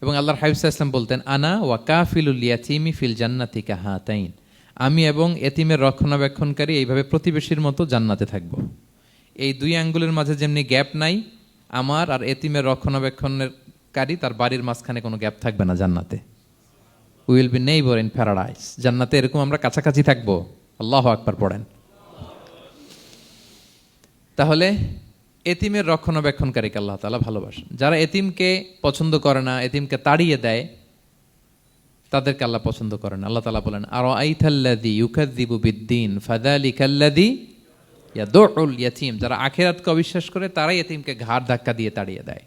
এবং আল্লাহর হাবিব সাল্লাল্লাহু আলাইহি ওয়াসাল্লাম বলতেন আনা ওয়া কাফিলুল ইয়াতীমি ফিল জান্নাতি কাহাতাইন, আমি এবং এতিমের রক্ষণাবেক্ষণকারী এইভাবে প্রতিবেশীর মতো জান্নাতে থাকব। এই দুই আঙ্গুলের মাঝে যেমনি গ্যাপ নাই, আমার আর এতিমের রক্ষণাবেক্ষণকারী তার বাড়ির মাঝখানে কোনো গ্যাপ থাকবে না জান্নাতে। We will be neighbour in paradise, জান্নাতে এরকম আমরা কাছাকাছি থাকবো। আল্লাহু আকবার পড়েন। তাহলে এতিমের রক্ষণাবেক্ষণকারীকে আল্লাহ তাআলা ভালোবাসেন। যারা এতিমকে পছন্দ করে না, এতিমকে তাড়িয়ে দেয়, তাদেরকে আল্লাহ পছন্দ করেন। আল্লাহ তাআলা বলেন আরাআইতাল্লাযী ইউকাযযিবু বিদ্দীন ফাযালিকাল্লাযী ইয়াদউল ইয়াতীম, যারা আখিরাতকে অবিশ্বাস করে তারাই এতিমকে ঘাড় ধাক্কা দিয়ে তাড়িয়ে দেয়।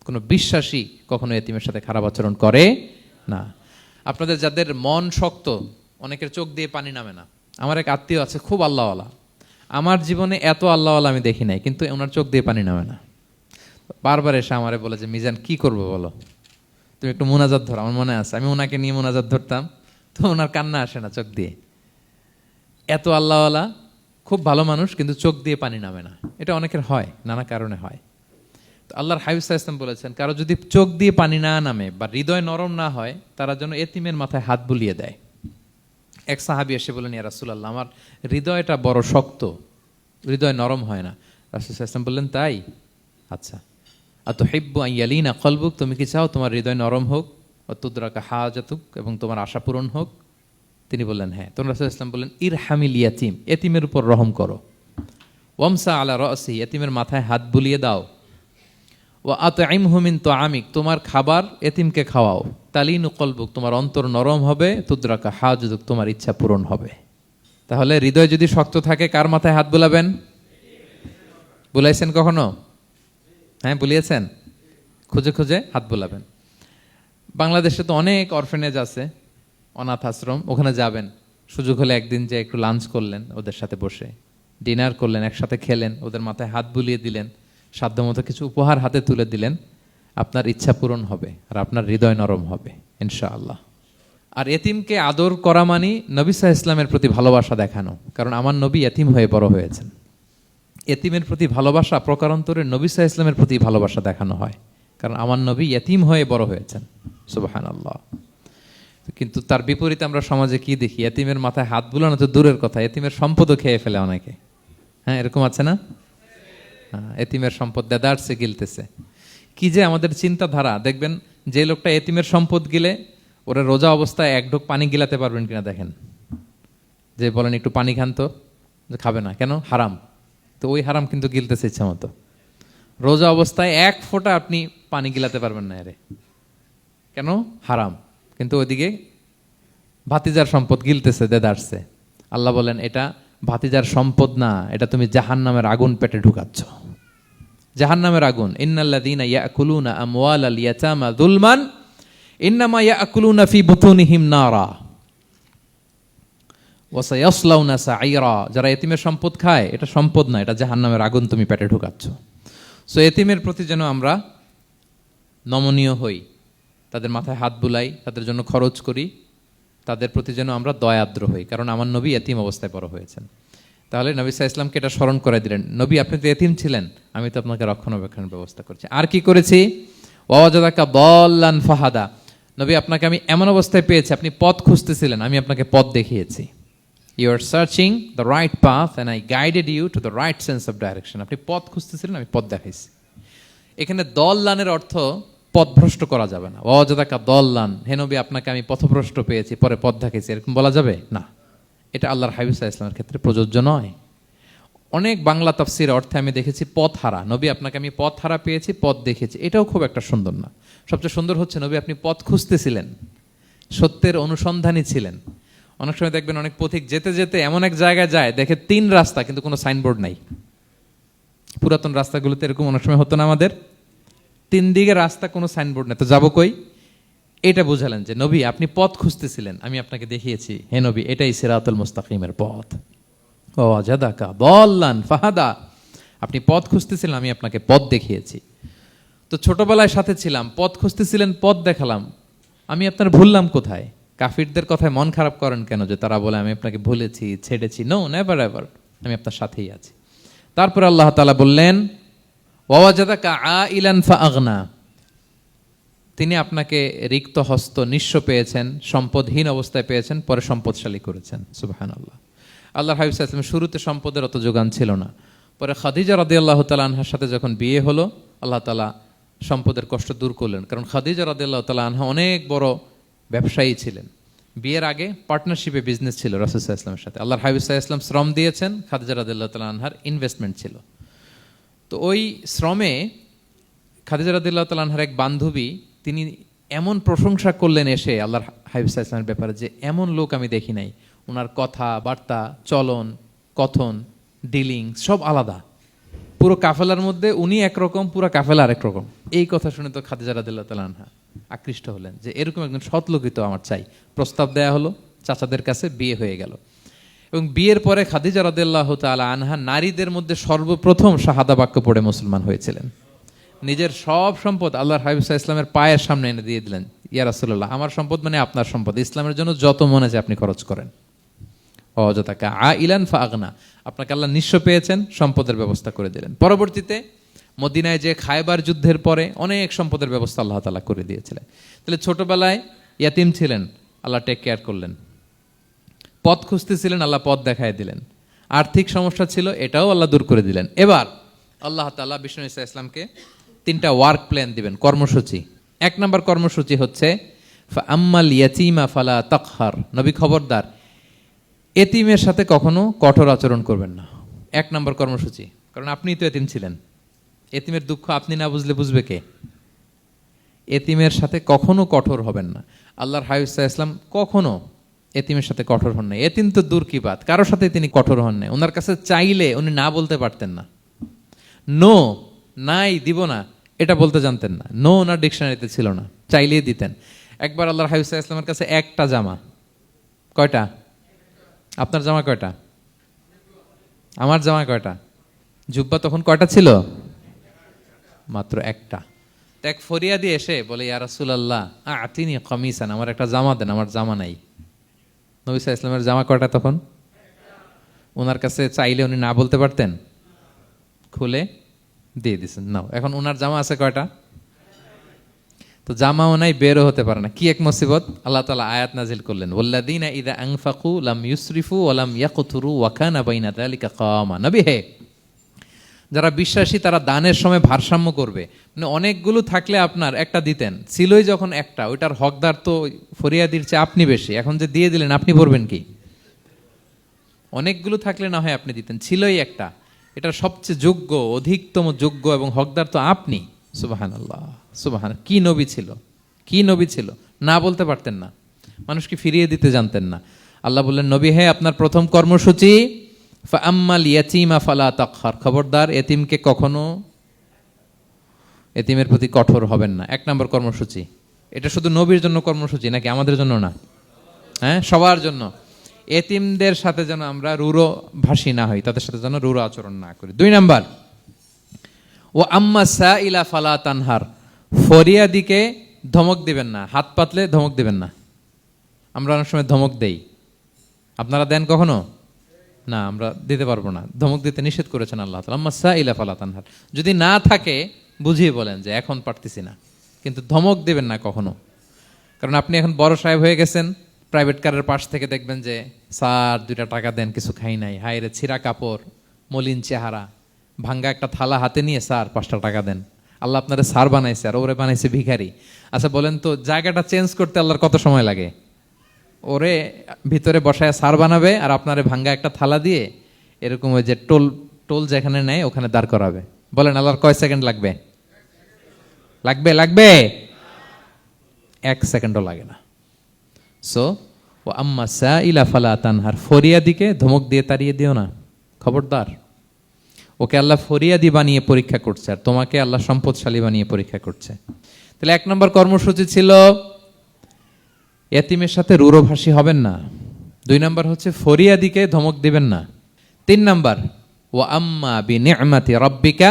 কোনো বিশ্বাসী কখনো এতিমের সাথে খারাপ আচরণ করে না। আপনাদের যাদের মন শক্ত, অনেকের চোখ দিয়ে পানি নামে না। আমার এক আত্মীয় আছে খুব আল্লাহওয়ালা, আমার জীবনে এত আল্লাহওয়ালা আমি দেখি নাই, কিন্তু ওনার চোখ দিয়ে পানি নামে না। বারবার এসে আমারে বলে যে মিজান কি করবো বলো, তুমি একটু মোনাজাত ধরো। আমার মনে আছে আমি ওনাকে নিয়ে মোনাজাত ধরতাম, তো ওনার কান্না আসে না চোখ দিয়ে। এত আল্লাহওয়ালা, খুব ভালো মানুষ, কিন্তু চোখ দিয়ে পানি নামে না। এটা অনেকের হয়, নানা কারণে হয়। তো আল্লাহর হাবিব সাল্লাল্লাহু আলাইহি ওয়াসাল্লাম বলেছেন কারো যদি চোখ দিয়ে পানি না নামে বা হৃদয় নরম না হয়, তারা যেন এতিমের মাথায় হাত বুলিয়ে দেয়। এক সাহাবী এসে বললেন, ইয়া রাসূলুল্লাহ, আমার হৃদয়টা বড় শক্ত, হৃদয় নরম হয় না। রাসূল সাল্লাল্লাহু আলাইহি ওয়াসাল্লাম বললেন, তাই? আচ্ছা, আতুহিব্বু আন ইয়ালিনা কলবুক, তুমি কি চাও তোমার হৃদয় নরম হোক, ওয়া তুদরাকা হাজাতুক, এবং তোমার আশা পূরণ হোক? তিনি বললেন, হ্যাঁ। তখন রাসূল সাল্লাল্লাহু আলাইহি ওয়াসাল্লাম বললেন, ইরহামিল ইয়াতীম, এতিমের উপর রহম করো। ওয়ামসা আলা রাসি, এতিমের মাথায় হাত বুলিয়ে দাও। ওয়া আতইমহু মিন তুআমিক, তোমার খাবার এতিমকে খাওয়াও। তালিনু কলবুক, তোমার অন্তর নরম হবে। তুদরাকা হাজাতুক, তোমার ইচ্ছা পূরণ হবে। তাহলে হৃদয় যদি শক্ত থাকে, কার মাথায় হাত বুলাবেন? বুলাইছেন কখনো? হ্যাঁ, বুলিয়েছেন? খুঁজে খুঁজে হাত বুলাবেন। বাংলাদেশে তো অনেক অরফেনেজ আছে, অনাথ আশ্রম, ওখানে যাবেন। সুযোগ হলে একদিন যে একটু লাঞ্চ করলেন ওদের সাথে বসে, ডিনার করলেন, একসাথে খেলেন, ওদের মাথায় হাত বুলিয়ে দিলেন, সাধ্যমতো কিছু উপহার হাতে তুলে দিলেন, আপনার ইচ্ছা পূরণ হবে আর আপনার হৃদয় নরম হবে ইনশাআল্লাহ। আর এতিমকে আদর করা মানে নবী সাল্লাল্লাহু আলাইহি ইসলামের প্রতি ভালোবাসা দেখানো, কারণ আমার নবী এতিম হয়ে বড় হয়েছেন। এতিমের প্রতি ভালোবাসা প্রকারান্তরে নবী সাল্লাল্লাহু আলাইহি ইসলামের প্রতি ভালোবাসা দেখানো হয়, কারণ আমার নবী এতিম হয়ে বড় হয়েছেন। সুবহানাল্লাহ। কিন্তু তার বিপরীতে আমরা সমাজে কি দেখি? এতিমের মাথায় হাত বুলানো তো দূরের কথা, এতিমের সম্পদও খেয়ে ফেলে অনেকে। হ্যাঁ, এরকম আছে না? এতিমের সম্পদ দেদারসে গিলতেছে। কি যে আমাদের চিন্তাধারা! দেখবেন, যে লোকটা এতিমের সম্পদ গিলে, ওরা রোজা অবস্থায় এক ঢোক পানি গিলাতে পারবেন কিনা দেখেন। যে বলেন একটু পানি খান তো, যে খাবে না, কেন? হারাম। তো ওই হারাম কিন্তু গিলতেছে ইচ্ছা মতো। রোজা অবস্থায় এক ফোঁটা আপনি পানি গিলাতে পারবেন না, এরে কেন? হারাম। কিন্তু ওইদিকে ভাতিজার সম্পদ গিলতেছে দেদারসে। আল্লাহ বলেন, এটা ভাতিজার সম্পদ না, এটা তুমি জাহান্নামের আগুন পেটে ঢুকাচ্ছ। জাহান্নামের আগুন। ইন্নাল্লাযীনা ইয়াকুলুনা আমওয়ালাল ইয়াতামা যুলমান ইন্নামা ইয়াকুলুনা ফি বুতুনিহিম নারা ওয়া সায়াসলাউনা সাঈরা। যারা এতিমের সম্পদ খায়, এটা সম্পদ না, এটা জাহান্নামের আগুন তুমি পেটে ঢুকাচ্ছ। সো এতিমের প্রতি যেন আমরা নমনীয় হই, তাদের মাথায় হাত বুলাই, তাদের জন্য খরচ করি, তাদের প্রতি যেন আমরা দয়াদ্র হই, কারণ আমার নবী এতিম অবস্থায় বড় হয়েছেন। তাহলে নবী সাল্লাল্লাহু আলাইহি ইসলামকে এটা স্মরণ করে দিলেন, নবী আপনি তো এতিম ছিলেন, আমি তো আপনাকে রক্ষণাবেক্ষণের ব্যবস্থা করছি। আর কি করেছি? ওয়াজাদাকা দাল্লান ফাহাদা, নবী আপনাকে আমি এমন অবস্থায় পেয়েছি, আপনি পথ খুঁজতেছিলেন, আমি আপনাকে পথ দেখিয়েছি। You are searching the right path and I guided you to the right sense of direction. আপনি পথ খুঁজতেছিলেন, আমি পথ দেখাইছি। এখানে দল্লানের অর্থ পথভ্রষ্ট করা যাবে না। ওয়াজাদাকা দল্লান, হে নবী আপনাকে আমি পথভ্রষ্ট পেয়েছি, পরে পথ দেখাইছি, এরকম বলা যাবে না। এটা আল্লাহর হাবিব সাল্লাল্লাহু আলাইহি ইসলামের ক্ষেত্রে প্রযোজ্য নয়। অনেক বাংলা তাফসীর অর্থে আমি দেখেছি পথ হারা, নবী আপনাকে আমি পথ হারা পেয়েছি, পথ দেখেছি, এটাও খুব একটা সুন্দর না। সবচেয়ে সুন্দর হচ্ছে নবী আপনি পথ খুঁজতেছিলেন, সত্যের অনুসন্ধানী ছিলেন। অনেক সময় দেখবেন অনেক পথিক যেতে যেতে এমন এক জায়গায় যায়, দেখে 3 রাস্তা কিন্তু কোনো সাইনবোর্ড নাই। পুরাতন রাস্তাগুলোতে এরকম অনেক সময় হতো না আমাদের, 3 দিকে রাস্তা, কোনো সাইনবোর্ড নেই, তো যাবো কই? এটা বুঝালেন যে নবী আপনি পথ খুঁজতেছিলেন, আমি আপনাকে দেখিয়েছি, হে নবী এটাই সিরাতুল মুস্তাকিমের পথ। ওয়াজাদাকা দাল্লান ফাহাদা, আপনি পথ খুঁজতেছিলেন, আমি আপনাকে পথ দেখিয়েছি। তো ছোটবেলায় সাথে ছিলাম, পথ খুঁজতেছিলেন, পথ দেখালাম, আমি আপনার ভুললাম কোথায়? কাফিরদের কথায় মন খারাপ করেন কেন যে তারা বলে আমি আপনাকে ভুলেছি, ছেড়েছি? নো, নেভার এভার, আমি আপনার সাথেই আছি। তারপর আল্লাহ তাআলা বললেন, ওয়াজাদাকা আইলান ফাআগনা, তিনি আপনাকে রিক্ত হস্ত, নিঃস্ব পেয়েছেন, সম্পদহীন অবস্থায় পেয়েছেন, পরে সম্পদশালী করেছেন। সুবহানাল্লাহ। আল্লাহর হাবিব সাল্লাল্লাহু আলাইহি ওয়াসাল্লাম শুরুতে সম্পদের অত যোগান ছিল না, পরে খাদিজা রাদিয়াল্লাহু তাআলা আনহার সাথে যখন বিয়ে হলো, আল্লাহ তাআলা সম্পদের কষ্ট দূর করলেন, কারণ খাদিজা রাদিয়াল্লাহু তাআলা আনহা অনেক বড় ব্যবসায়ী ছিলেন। বিয়ের আগে পার্টনারশিপে বিজনেস ছিল রাসূল সাল্লাল্লাহু আলাইহি ওয়াসাল্লামের সাথে। আল্লাহর হাবিব সাল্লাল্লাহু আলাইহি ওয়াসাল্লাম শ্রম দিয়েছেন, খাদিজা রাদিয়াল্লাহু তাআলা আনহার ইনভেস্টমেন্ট ছিল। তো ওই শ্রমে খাদিজা রাদিয়াল্লাহু তাআলা আনহার এক বান্ধবী, তিনি এমন প্রশংসা করলেন এসে আল্লাহর হাবিব সাল্লাল্লাহু আলাইহি ওয়াসাল্লামের ব্যাপারে যে এমন লোক আমি দেখি নাই, ওনার কথা বার্তা, চলন, কথন, ডিলিং সব আলাদা। পুরো কাফেলার মধ্যে উনি একরকম, পুরো কাফেলা আরেক রকম। এই কথা শুনে তো খাদিজা রাদিয়াল্লাহু তাআলা আনহা আকৃষ্ট হলেন যে এরকম একজন সৎ লোকই তো আমার চাই। প্রস্তাব দেয়া হলো, চাচাদের কাছে বিয়ে হয়ে গেল। এবং বিয়ের পরে খাদিজা রাদিয়াল্লাহু তাআলা আনহা নারীদের মধ্যে সর্বপ্রথম শাহাদা বাক্য পড়ে মুসলমান হয়েছিলেন। নিজের সব সম্পদ আল্লাহর হাবিব সাল্লাল্লাহু আলাইহি ওয়াসাল্লামের পায়ের সামনে এনে দিয়ে দিলেন, ইয়া রাসূলুল্লাহ আমার সম্পদ মানে আপনার সম্পদ, ইসলামের জন্য যত মনে চায় আপনি খরচ করেন। ওয়াজাদাকা আইলান ফাআগনা, আপনাকে আল্লাহ নিঃস্ব পেয়েছেন, সম্পদের ব্যবস্থা করে দিলেন। পরবর্তীতে মদিনায় যে খায়বার যুদ্ধের পরে অনেক সম্পদের ব্যবস্থা আল্লাহ তাআলা করে দিয়েছিলেন। তাহলে ছোটবেলায় ইয়াতিম ছিলেন, আল্লাহ টেক কেয়ার করলেন। পথ খুঁজতেছিলেন, আল্লাহ পথ দেখায় দিলেন। আর্থিক সমস্যা ছিল, এটাও আল্লাহ দূর করে দিলেন। এবার আল্লাহ তাআলা বিষ্ণু ঈসা ইসলামকে 3টা ওয়ার্ক প্ল্যান দিবেন, কর্মসূচি। 1 নম্বর কর্মসূচি হচ্ছে আম্মাল ইয়াতীমা ফালা তাকহার, নবী খবরদার এতিমের সাথে কখনো কঠোর আচরণ করবেন না। 1 নম্বর কর্মসূচি, কারণ আপনিই তো এতিম ছিলেন। এতিমের দুঃখ আপনি না বুঝলে বুঝবে কে? এতিমের সাথে কখনো কঠোর হবেন না। আল্লাহর হাবিব সাল্লাল্লাহু আলাইহি ওয়াসাল্লাম কখনো এতিমের সাথে কঠোর হন নাই। এতিম তো দূর কি বাত, কারোর সাথে তিনি কঠোর হন নাই। ওনার কাছে চাইলে উনি না বলতে পারতেন না। নো, নাই, দিব না, এটা বলতে জানতেন না। নো ওনার ডিকশনারিতে ছিল না, চাইলেই দিতেন। একবার আল্লাহর হাবিব সাল্লাল্লাহু আলাইহি ওয়াসাল্লামের কাছে একটা জামা, কয়টা? আপনার জামা কয়টা? আমার জামা কয়টা? জুব্বা তখন কয়টা ছিল? মাত্র একটা। এক ফরিয়াদি এসে বলে, ইয়া রাসূলুল্লাহ আতিনি কামিসান, আমার একটা জামা দেন, আমার জামা নাই। নবী সাল্লাল্লাহু আলাইহি ওয়াসাল্লামের জামা কয়টা তখন? ওনার কাছে চাইলে উনি না বলতে পারতেন? খুলে দিয়ে দিয়েছেন, নাও। এখন ওনার জামা আছে কয়টা? তো জামাও নাই, বেরও হতে পারে না। কি এক মুসিবত! আল্লাহ তাআলা আয়াত নাজিল করলেন, ওয়াল্লাযীনা ইযা আনফাকু লাম ইউসরিফু ওয়া লাম ইয়াকতুরু ওয়া কানা বাইনা যালিকা কাওয়ামা। নবী হে, যারা বিশ্বাসী তারা দানের সময় ভারসাম্য করবে। মানে অনেকগুলো থাকলে আপনার একটা দিতেন, ছিলই যখন একটা, ওইটার হকদার তো ফরিয়াদির চেয়ে আপনি বেশি। এখন যে দিয়ে দিলেন, আপনি পড়বেন কি? অনেকগুলো থাকলে না হয় আপনি দিতেন, ছিলই একটা, এটার সবচেয়ে যোগ্য, অধিকতম যোগ্য এবং হকদার তো আপনি। সুবহানাল্লাহ, সুবহান। কি নবী ছিল, কি নবী ছিল! না বলতে পারতেন না, মানুষকে ফিরিয়ে দিতে জানতেন না। আল্লাহ বললেন, নবী হে, আপনার প্রথম কর্মসূচি ফাআম্মাল ইয়াতীমা ফালা তাকহার, খবরদার এতিমকে কখনো, এতিমের প্রতি কঠোর হবেন না। 1 নম্বর কর্মসূচি। এটা শুধু নবীর জন্য কর্মসূচি নাকি আমাদের জন্য না? হ্যাঁ, সবার জন্য। এতিমদের সাথে যেন আমরা রূঢ় ভাষী না হই, তাদের সাথে যেন রূঢ় আচরণ না করি। 2 নম্বর, ও আম্মা সাইলা ফালা তানহার, ফরিয়াদিকে ধমক দিবেন না, হাত পাতলে ধমক দিবেন না। আমরা অনেক সময় ধমক দেই, আপনারা দেন কখনো? না, আমরা দিতে পারবো না, ধমক দিতে নিষেধ করেছেন আল্লাহ তাআলা। আম্মা সাইলা ফালা তানহার, যদি না থাকে বুঝিয়ে বলেন যে এখন পারতেছি না, কিন্তু ধমক দিবেন না কখনো। কারণ আপনি এখন বড় সাহেব হয়ে গেছেন, প্রাইভেট কারের পাশ থেকে দেখবেন যে স্যার 2টা টাকা দেন, কিছু খাই নাই, হায়রে ছিঁড়া কাপড়, মলিন চেহারা, ভাঙ্গা একটা থালা হাতে নিয়ে, স্যার 5টা টাকা দেন। আল্লাহ আপনারে স্যার বানাইছে আর ওরে বানাইছে ভিখারি। আচ্ছা বলেন তো, জায়গাটা চেঞ্জ করতে আল্লাহর কত সময় লাগে? ওরে ভিতরে বসায় স্যার বানাবে আর আপনারে ভাঙ্গা একটা থালা দিয়ে এরকম ওই যে টোল টোল যেখানে নেয় ওখানে দাঁড় করাবে। বলেন আল্লাহর কয় সেকেন্ড লাগবে? লাগবে? লাগবে? 1 সেকেন্ডও লাগে না। সো ও আম্মা সাইলা ফালা তানহার, ফরিয়াদিকে ধমক দিয়ে তাড়িয়ে দিও না, খবরদার। ওকে আল্লাহ ফরিয়াদি বানিয়ে পরীক্ষা করছে, আর তোমাকে আল্লাহ সম্পদশালী বানিয়ে পরীক্ষা করছে। তাহলে 1 নম্বর কর্মসূচি ছিল এতিমের সাথে রূঢ়ভাষী হবেন না। 2 নম্বর হচ্ছে ফরিয়াদিকে ধমক দিবেন না। 3 নম্বর, ওয়া আম্মা বিনি'মাতি রাব্বিকা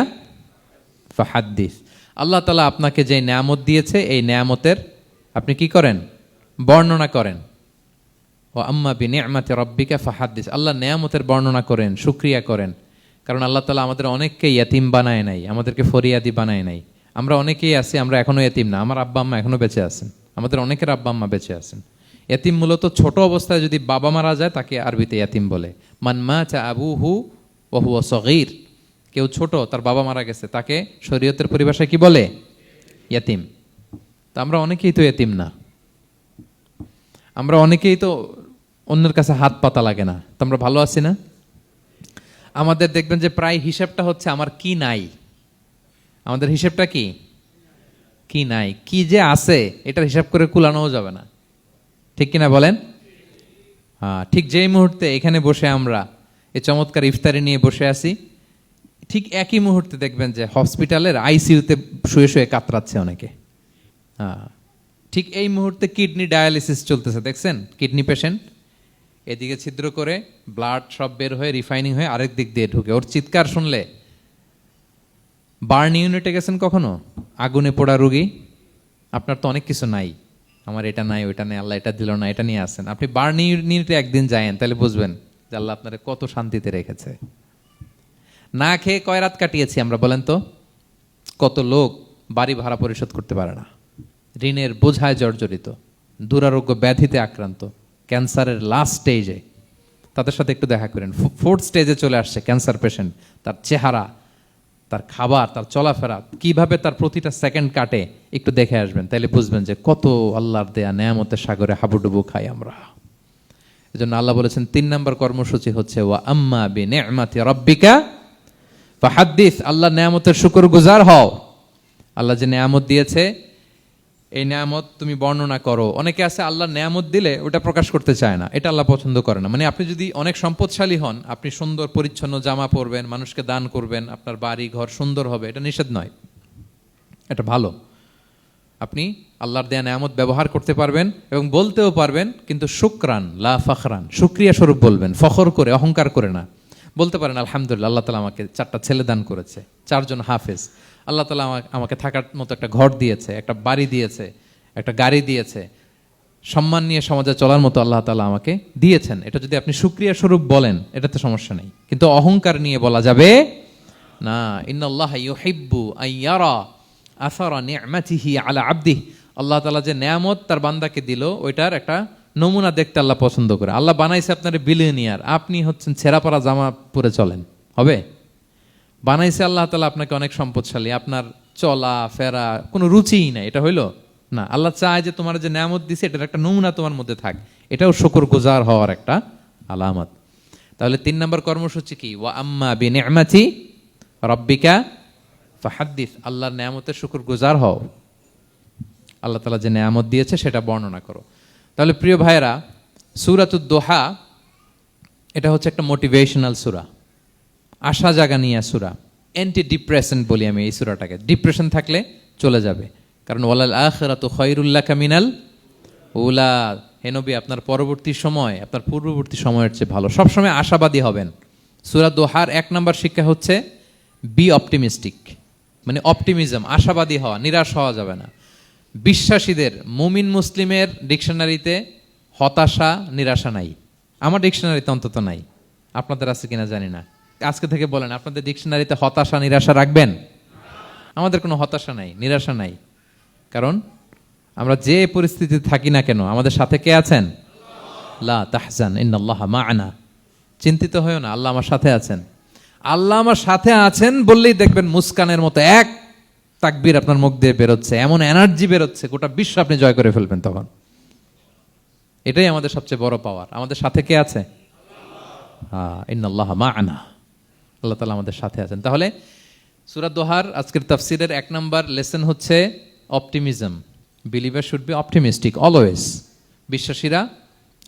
ফাহাদ্দিস, আল্লাহ তাআলা আপনাকে যে নেয়ামত দিয়েছে এই নেয়ামতের আপনি কি করেন? বর্ণনা করেন। ওয়া আম্মা বিনি'মাতি রাব্বিকা ফাহাদ্দিস, আল্লাহ নেয়ামতের বর্ণনা করেন, শুকরিয়া করেন। কারণ আল্লাহ তাআলা আমাদের অনেককে ইয়েতিম বানায় নাই, আমাদেরকে ফরিয়াদি বানায় নাই। আমরা অনেকেই আছি, আমরা এখনো ইয়েতিম না, আমার আব্বা আম্মা এখনো বেঁচে আছেন, আমাদের অনেকের আব্বা আম্মা বেঁচে আছেন। ইয়েতিম মূলত ছোট অবস্থায় যদি বাবা মারা যায় তাকে আরবিতে ইয়েতিম বলে। মান মাতা আবুহু ওয়া হুয়া সগীর, কেউ ছোট, তার বাবা মারা গেছে, তাকে শরীয়তের পরিভাষায় কি বলে? ইয়েতিম। তা আমরা অনেকেই তো ইয়েতিম না, আমরা অনেকেই তো অন্যের কাছে হাত পাতা লাগে না, তো আমরা ভালো আছি না? আমাদের দেখবেন যে প্রায় হিসাবটা হচ্ছে আমার কি নাই। আমাদের হিসাবটা কি? কি নাই। কি যে আছে এটার হিসাব করে কুলানোও যাবে না, ঠিক কিনা বলেন? হ্যাঁ, ঠিক যেই মুহূর্তে এখানে বসে আমরা এই চমৎকার ইফতারি নিয়ে বসে আছি, ঠিক একই মুহূর্তে দেখবেন যে হসপিটালের আইসিইউতে শুয়ে শুয়ে কাতরাচ্ছে অনেকে। হ্যাঁ, ঠিক এই মুহূর্তে কিডনি ডায়ালিসিস চলতেছে, দেখছেন? কিডনি পেশেন্ট এদিকে ছিদ্র করে ব্লাড সব বের হয়ে রিফাইনিং হয়ে আরেক দিক দিয়ে ঢুকে, ওর চিৎকার শুনলে। বার্ন ইউনিটে গেছেন কখনো? আগুনে পোড়া রোগী, আপনার তো অনেক কিছু নাই, আমার এটা নাই, ওইটা নেই, আল্লাহ এটা দিল না, এটা নিয়ে আসেন। আপনি বার্ন ইউনিটে একদিন যায়েন, তাহলে বুঝবেন যে আল্লাহ আপনারে কত শান্তিতে রেখেছে। না খেয়ে কয় রাত কাটিয়েছি আমরা, বলেন তো? কত লোক বাড়ি ভাড়া পরিশোধ করতে পারে না, ঋণের বোঝায় জর্জরিত, দুরারোগ্য ব্যাধিতে আক্রান্ত, ক্যান্সারের লাস্ট স্টেজে, তাদের সাথে একটু দেখা করেন। ফোর্থ স্টেজে চলে আসছে ক্যান্সার পেশেন্ট, তার চেহারা, তার খাবার, তার চলাফেরা, কিভাবে তার প্রতিটা সেকেন্ড কাটে, একটু দেখে আসবেন, তাইলে বুঝবেন যে কত আল্লাহর দেয়া নেয়ামতের সাগরে হাবুডুবু খাই আমরা। এজন্য আল্লাহ বলেছেন 3 নম্বর কর্মসূচি হচ্ছে ওয়া আম্মা বিনি'মাতি রাব্বিকা ফাহাদ্দিস, আল্লাহর নেয়ামতের শুকরগুজার হও। আল্লাহ যে নেয়ামত দিয়েছে এই নেয়ামত তুমি বর্ণনা করো। অনেকে আছে আল্লাহর নেয়ামত দিলে ওটা প্রকাশ করতে চায় না, এটা আল্লাহ পছন্দ করে না। মানে আপনি যদি অনেক সম্পদশালী হন, আপনি সুন্দর পরিচ্ছন্ন জামা পরবেন, মানুষকে দান করবেন, আপনার বাড়ি ঘর সুন্দর হবে, এটা নিষেধ নয়, এটা ভালো। আপনি আল্লাহর দেয়া নেয়ামত ব্যবহার করতে পারবেন এবং বলতেও পারবেন, কিন্তু শুকরান লা ফখরান, শুকরিয়া স্বরূপ বলবেন, ফখর করে অহংকার করে না। বলতে পারেন আলহামদুলিল্লাহ, আল্লাহ তাআলা আমাকে 4টা ছেলে দান করেছে, 4 জন হাফেজ, আল্লাহ তাআলা আমাকে থাকার মতো একটা ঘর দিয়েছে, একটা বাড়ি দিয়েছে, একটা গাড়ি দিয়েছে, সম্মান নিয়ে সমাজে চলার মতো আল্লাহ তাআলা আমাকে দিয়েছেন। এটা যদি আপনি শুকরিয়া স্বরূপ বলেন, এটাতে সমস্যা নেই, কিন্তু অহংকার নিয়ে বলা যাবে না। ইন্নাল্লাহা ইউহিব্বু আইয়ারা আসারা নি'মাতিহি আলা আবদিহি, আল্লাহ তাআলা যে নেয়ামত তার বান্দাকে দিল, ওইটার একটা নমুনা দেখতে আল্লাহ পছন্দ করে। আল্লাহ বানাইছে আপনার বিলিয়নিয়ার, আপনি হচ্ছেন ছেঁড়াপাড়া জামা পরে চলেন, হবে? বানাইছে আল্লাহ তাআলা আপনাকে অনেক সম্পদশালী, আপনার চলা ফেরা কোনো রুচিই নাই, এটা হইলো না। আল্লাহ চায় যে তোমার যে নেয়ামত দিছে এটার একটা নমুনা তোমার মধ্যে থাক, এটাও শুকরগুজার হওয়ার একটা আলামত। তাহলে 3 নম্বর কর্মসূচি কি? ওয়া আম্মা বিনি'মাতি রাব্বিকা ফাহাদ্দিস, আল্লাহর নেয়ামতের শুকরগুজার হও, আল্লাহ তাআলা যে নেয়ামত দিয়েছে সেটা বর্ণনা করো। তাহলে প্রিয় ভাইয়েরা, সূরাতুদ দোহা এটা হচ্ছে একটা মোটিভেশনাল সূরা, আশা জাগানিয়া সূরা, অ্যান্টি ডিপ্রেশন বলি আমি এই সূরাটাকে। ডিপ্রেশন থাকলে চলে যাবে, কারণ ওয়ালাল আখিরাতু খায়রুল লাকা মিনাল উলা, হে নবী আপনার পরবর্তী সময় আপনার পূর্ববর্তী সময়ের চেয়ে ভালো। সবসময় আশাবাদী হবেন। সূরা দোহার 1 নম্বর শিক্ষা হচ্ছে বি অপটিমিস্টিক, মানে অপটিমিজম, আশাবাদী হওয়া, নিরাশ হওয়া যাবে না। বিশ্বাসীদের, মুমিন মুসলিমের ডিকশনারিতে হতাশা নিরাশা নাই, আমার ডিকশনারিতে অন্তত নাই, আপনাদের আছে কিনা জানি না। আজকে থেকে বলেন আপনাদের ডিকশনারিতে হতাশা নিরাশা রাখবেন? আমাদের কোনো হতাশা নাই, নিরাশা নাই, কারণ আমরা যে পরিস্থিতিতে থাকি না কেন আমাদের সাথে কে আছেন? লা তাহজান ইন্নাল্লাহা মা'ানা, চিন্তিত হয়ো না, আল্লাহ আমার সাথে আছেন। আল্লাহ আমার সাথে আছেন বললেই দেখবেন মুস্কানের মতো এক তাকবীর আপনার মুখ দিয়ে বেরোচ্ছে, এমন এনার্জি বেরোচ্ছে, গোটা বিশ্ব আপনি জয় করে ফেলবেন তখন। এটাই আমাদের সবচেয়ে বড় পাওয়ার। আমাদের সাথে কে আছে? ইন্নাল্লাহা মা'ানা, আল্লাহ তাআলা আমাদের সাথে আছেন। তাহলে সূরা দোহার আজকের তাফসীরের 1 নম্বর লেসন হচ্ছে optimism. Believer should be optimistic always. বিশ্বাসীরা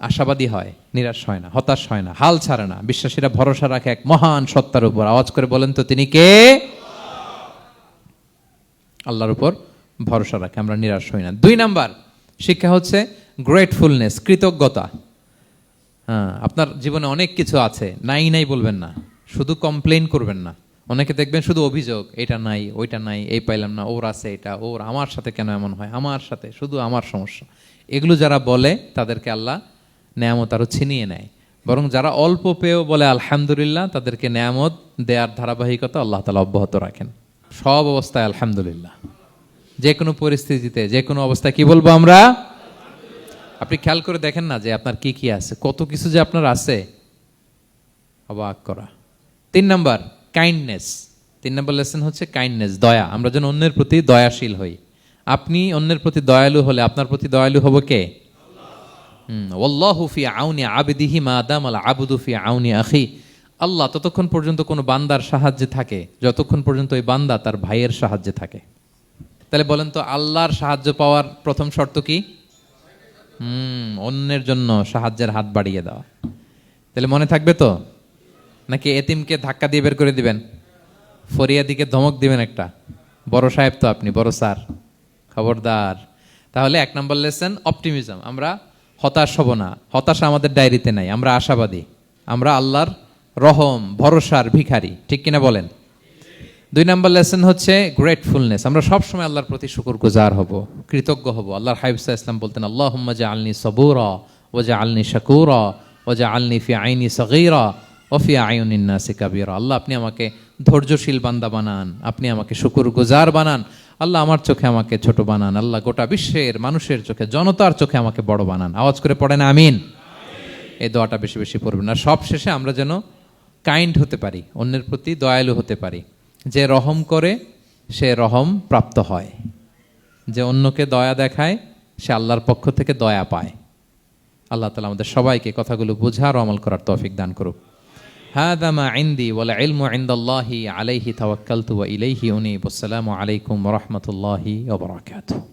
আশাবাদী হয়, নিরাশ হয় না, হতাশ হয় না, হাল ছাড়ে না। বিশ্বাসীরা ভরসা রাখে এক মহান সত্তার উপর। আওয়াজ করে বলেন তো তিনি কে? আল্লাহর উপর ভরসা রাখে, আমরা নিরাশ হই না। 2 নাম্বার শিক্ষা হচ্ছে গ্রেটফুলনেস, কৃতজ্ঞতা। আপনার জীবনে অনেক কিছু আছে, নাই নাই বলবেন না, শুধু কমপ্লেইন করবেন না। অনেকে দেখবেন শুধু অভিযোগ, এটা নাই ওইটা নাই, এই পাইলাম না, ওর আছে এটা, ওর, আমার সাথে কেন এমন হয়, আমার সাথে শুধু আমার সমস্যা। এগুলো যারা বলে তাদেরকে আল্লাহ নেয়ামত আরো ছিনিয়ে নেয়। বরং যারা অল্প পেয়েও বলে আলহামদুলিল্লাহ, তাদেরকে নেয়ামত দেওয়ার ধারাবাহিকতা আল্লাহ তাআলা অব্যাহত রাখেন। সব অবস্থায় আলহামদুলিল্লাহ, যে কোনো পরিস্থিতিতে, যে কোনো অবস্থায় কি বলবো আমরা? আপনি খেয়াল করে দেখেন না যে আপনার কি কি আছে, কত কিছু যে আপনার আছে, অবাক করা। 3 নাম্বার কাইন্ডনেস। 3 নাম্বার লেসন হচ্ছে কাইন্ডনেস, দয়া। আমরা যেন অন্যের প্রতি দয়াশীল হই। আপনি অন্যের প্রতি দয়ালু হলে আপনার প্রতি দয়ালু হবো কে? ওয়াল্লাহু ফি আউনি আবদিহি মা দামাল আবদু ফি আউনি আখি। আল্লাহ ততক্ষণ পর্যন্ত কোনো বান্দার সাহায্যে থাকে যতক্ষণ পর্যন্ত ওই বান্দা তার ভাইয়ের সাহায্যে থাকে। তাহলে বলেন তো, আল্লাহর সাহায্য পাওয়ার প্রথম শর্ত কি? অন্যের জন্য সাহায্যের হাত বাড়িয়ে দেওয়া। তাহলে মনে থাকবে তো? নাকি এতিমকে ধাক্কা দিয়ে বের করে দিবেন? ফরিয়াদিকে ধমক দিবেন একটা? বড় সাহেব তো আপনি, বড় স্যার, খবরদার। তাহলে 1 নম্বর লেসন অপটিমিজম। আমরা হতাশ হব না, হতাশা আমাদের ডায়েরিতে নাই, আমরা আশাবাদী, আমরা আল্লাহর রহম ভরসার ভিখারি, ঠিক কিনা বলেন? 2 নম্বর লেসন হচ্ছে গ্রেটফুলনেস। আমরা সবসময় আল্লাহর প্রতি শুকরগুজার হব, কৃতজ্ঞ হব। আল্লাহর হাবিব সাল্লাল্লাহু আলাইহি ওয়াসাল্লাম বলতেন, আল্লাহুম্মা জাআলনি সাবুরা ওয়া জাআলনি শাকুরা ওয়া জাআলনি ফি আইনি সগীরা ওয়া ফি আয়ুনিন নাসি কাবীরা। আল্লাহ আপনি আমাকে ধৈর্যশীল বান্দা বানান, আপনি আমাকে শুকরগুজার বানান। আল্লাহ আমার চোখে আমাকে ছোট বানান, আল্লাহ গোটা বিশ্বের মানুষের চোখে, জনতার চোখে আমাকে বড় বানান। আওয়াজ করে পড়েন আমিন। এই দোয়াটা বেশি বেশি পড়বেন। আর সব শেষে আমরা যেন কাইন্ড হতে পারি, অন্যের প্রতি দয়ালু হতে পারি। যে রহম করে সে রহম প্রাপ্ত হয়, যে অন্যকে দয়া দেখায় সে আল্লাহর পক্ষ থেকে দয়া পায়। আল্লাহ তাআলা আমাদের সবাইকে কথাগুলো বোঝার ও আমল করার তৌফিক দান করুক। হাযা মা ইনদি ওয়াল ইলমু ইনদাল্লাহি আলাইহি তাওয়াক্কালতু ওয়া ইলাইহি উনীব। আসসালামু আলাইকুম ওয়া রাহমাতুল্লাহি ওয়া বারাকাতুহু।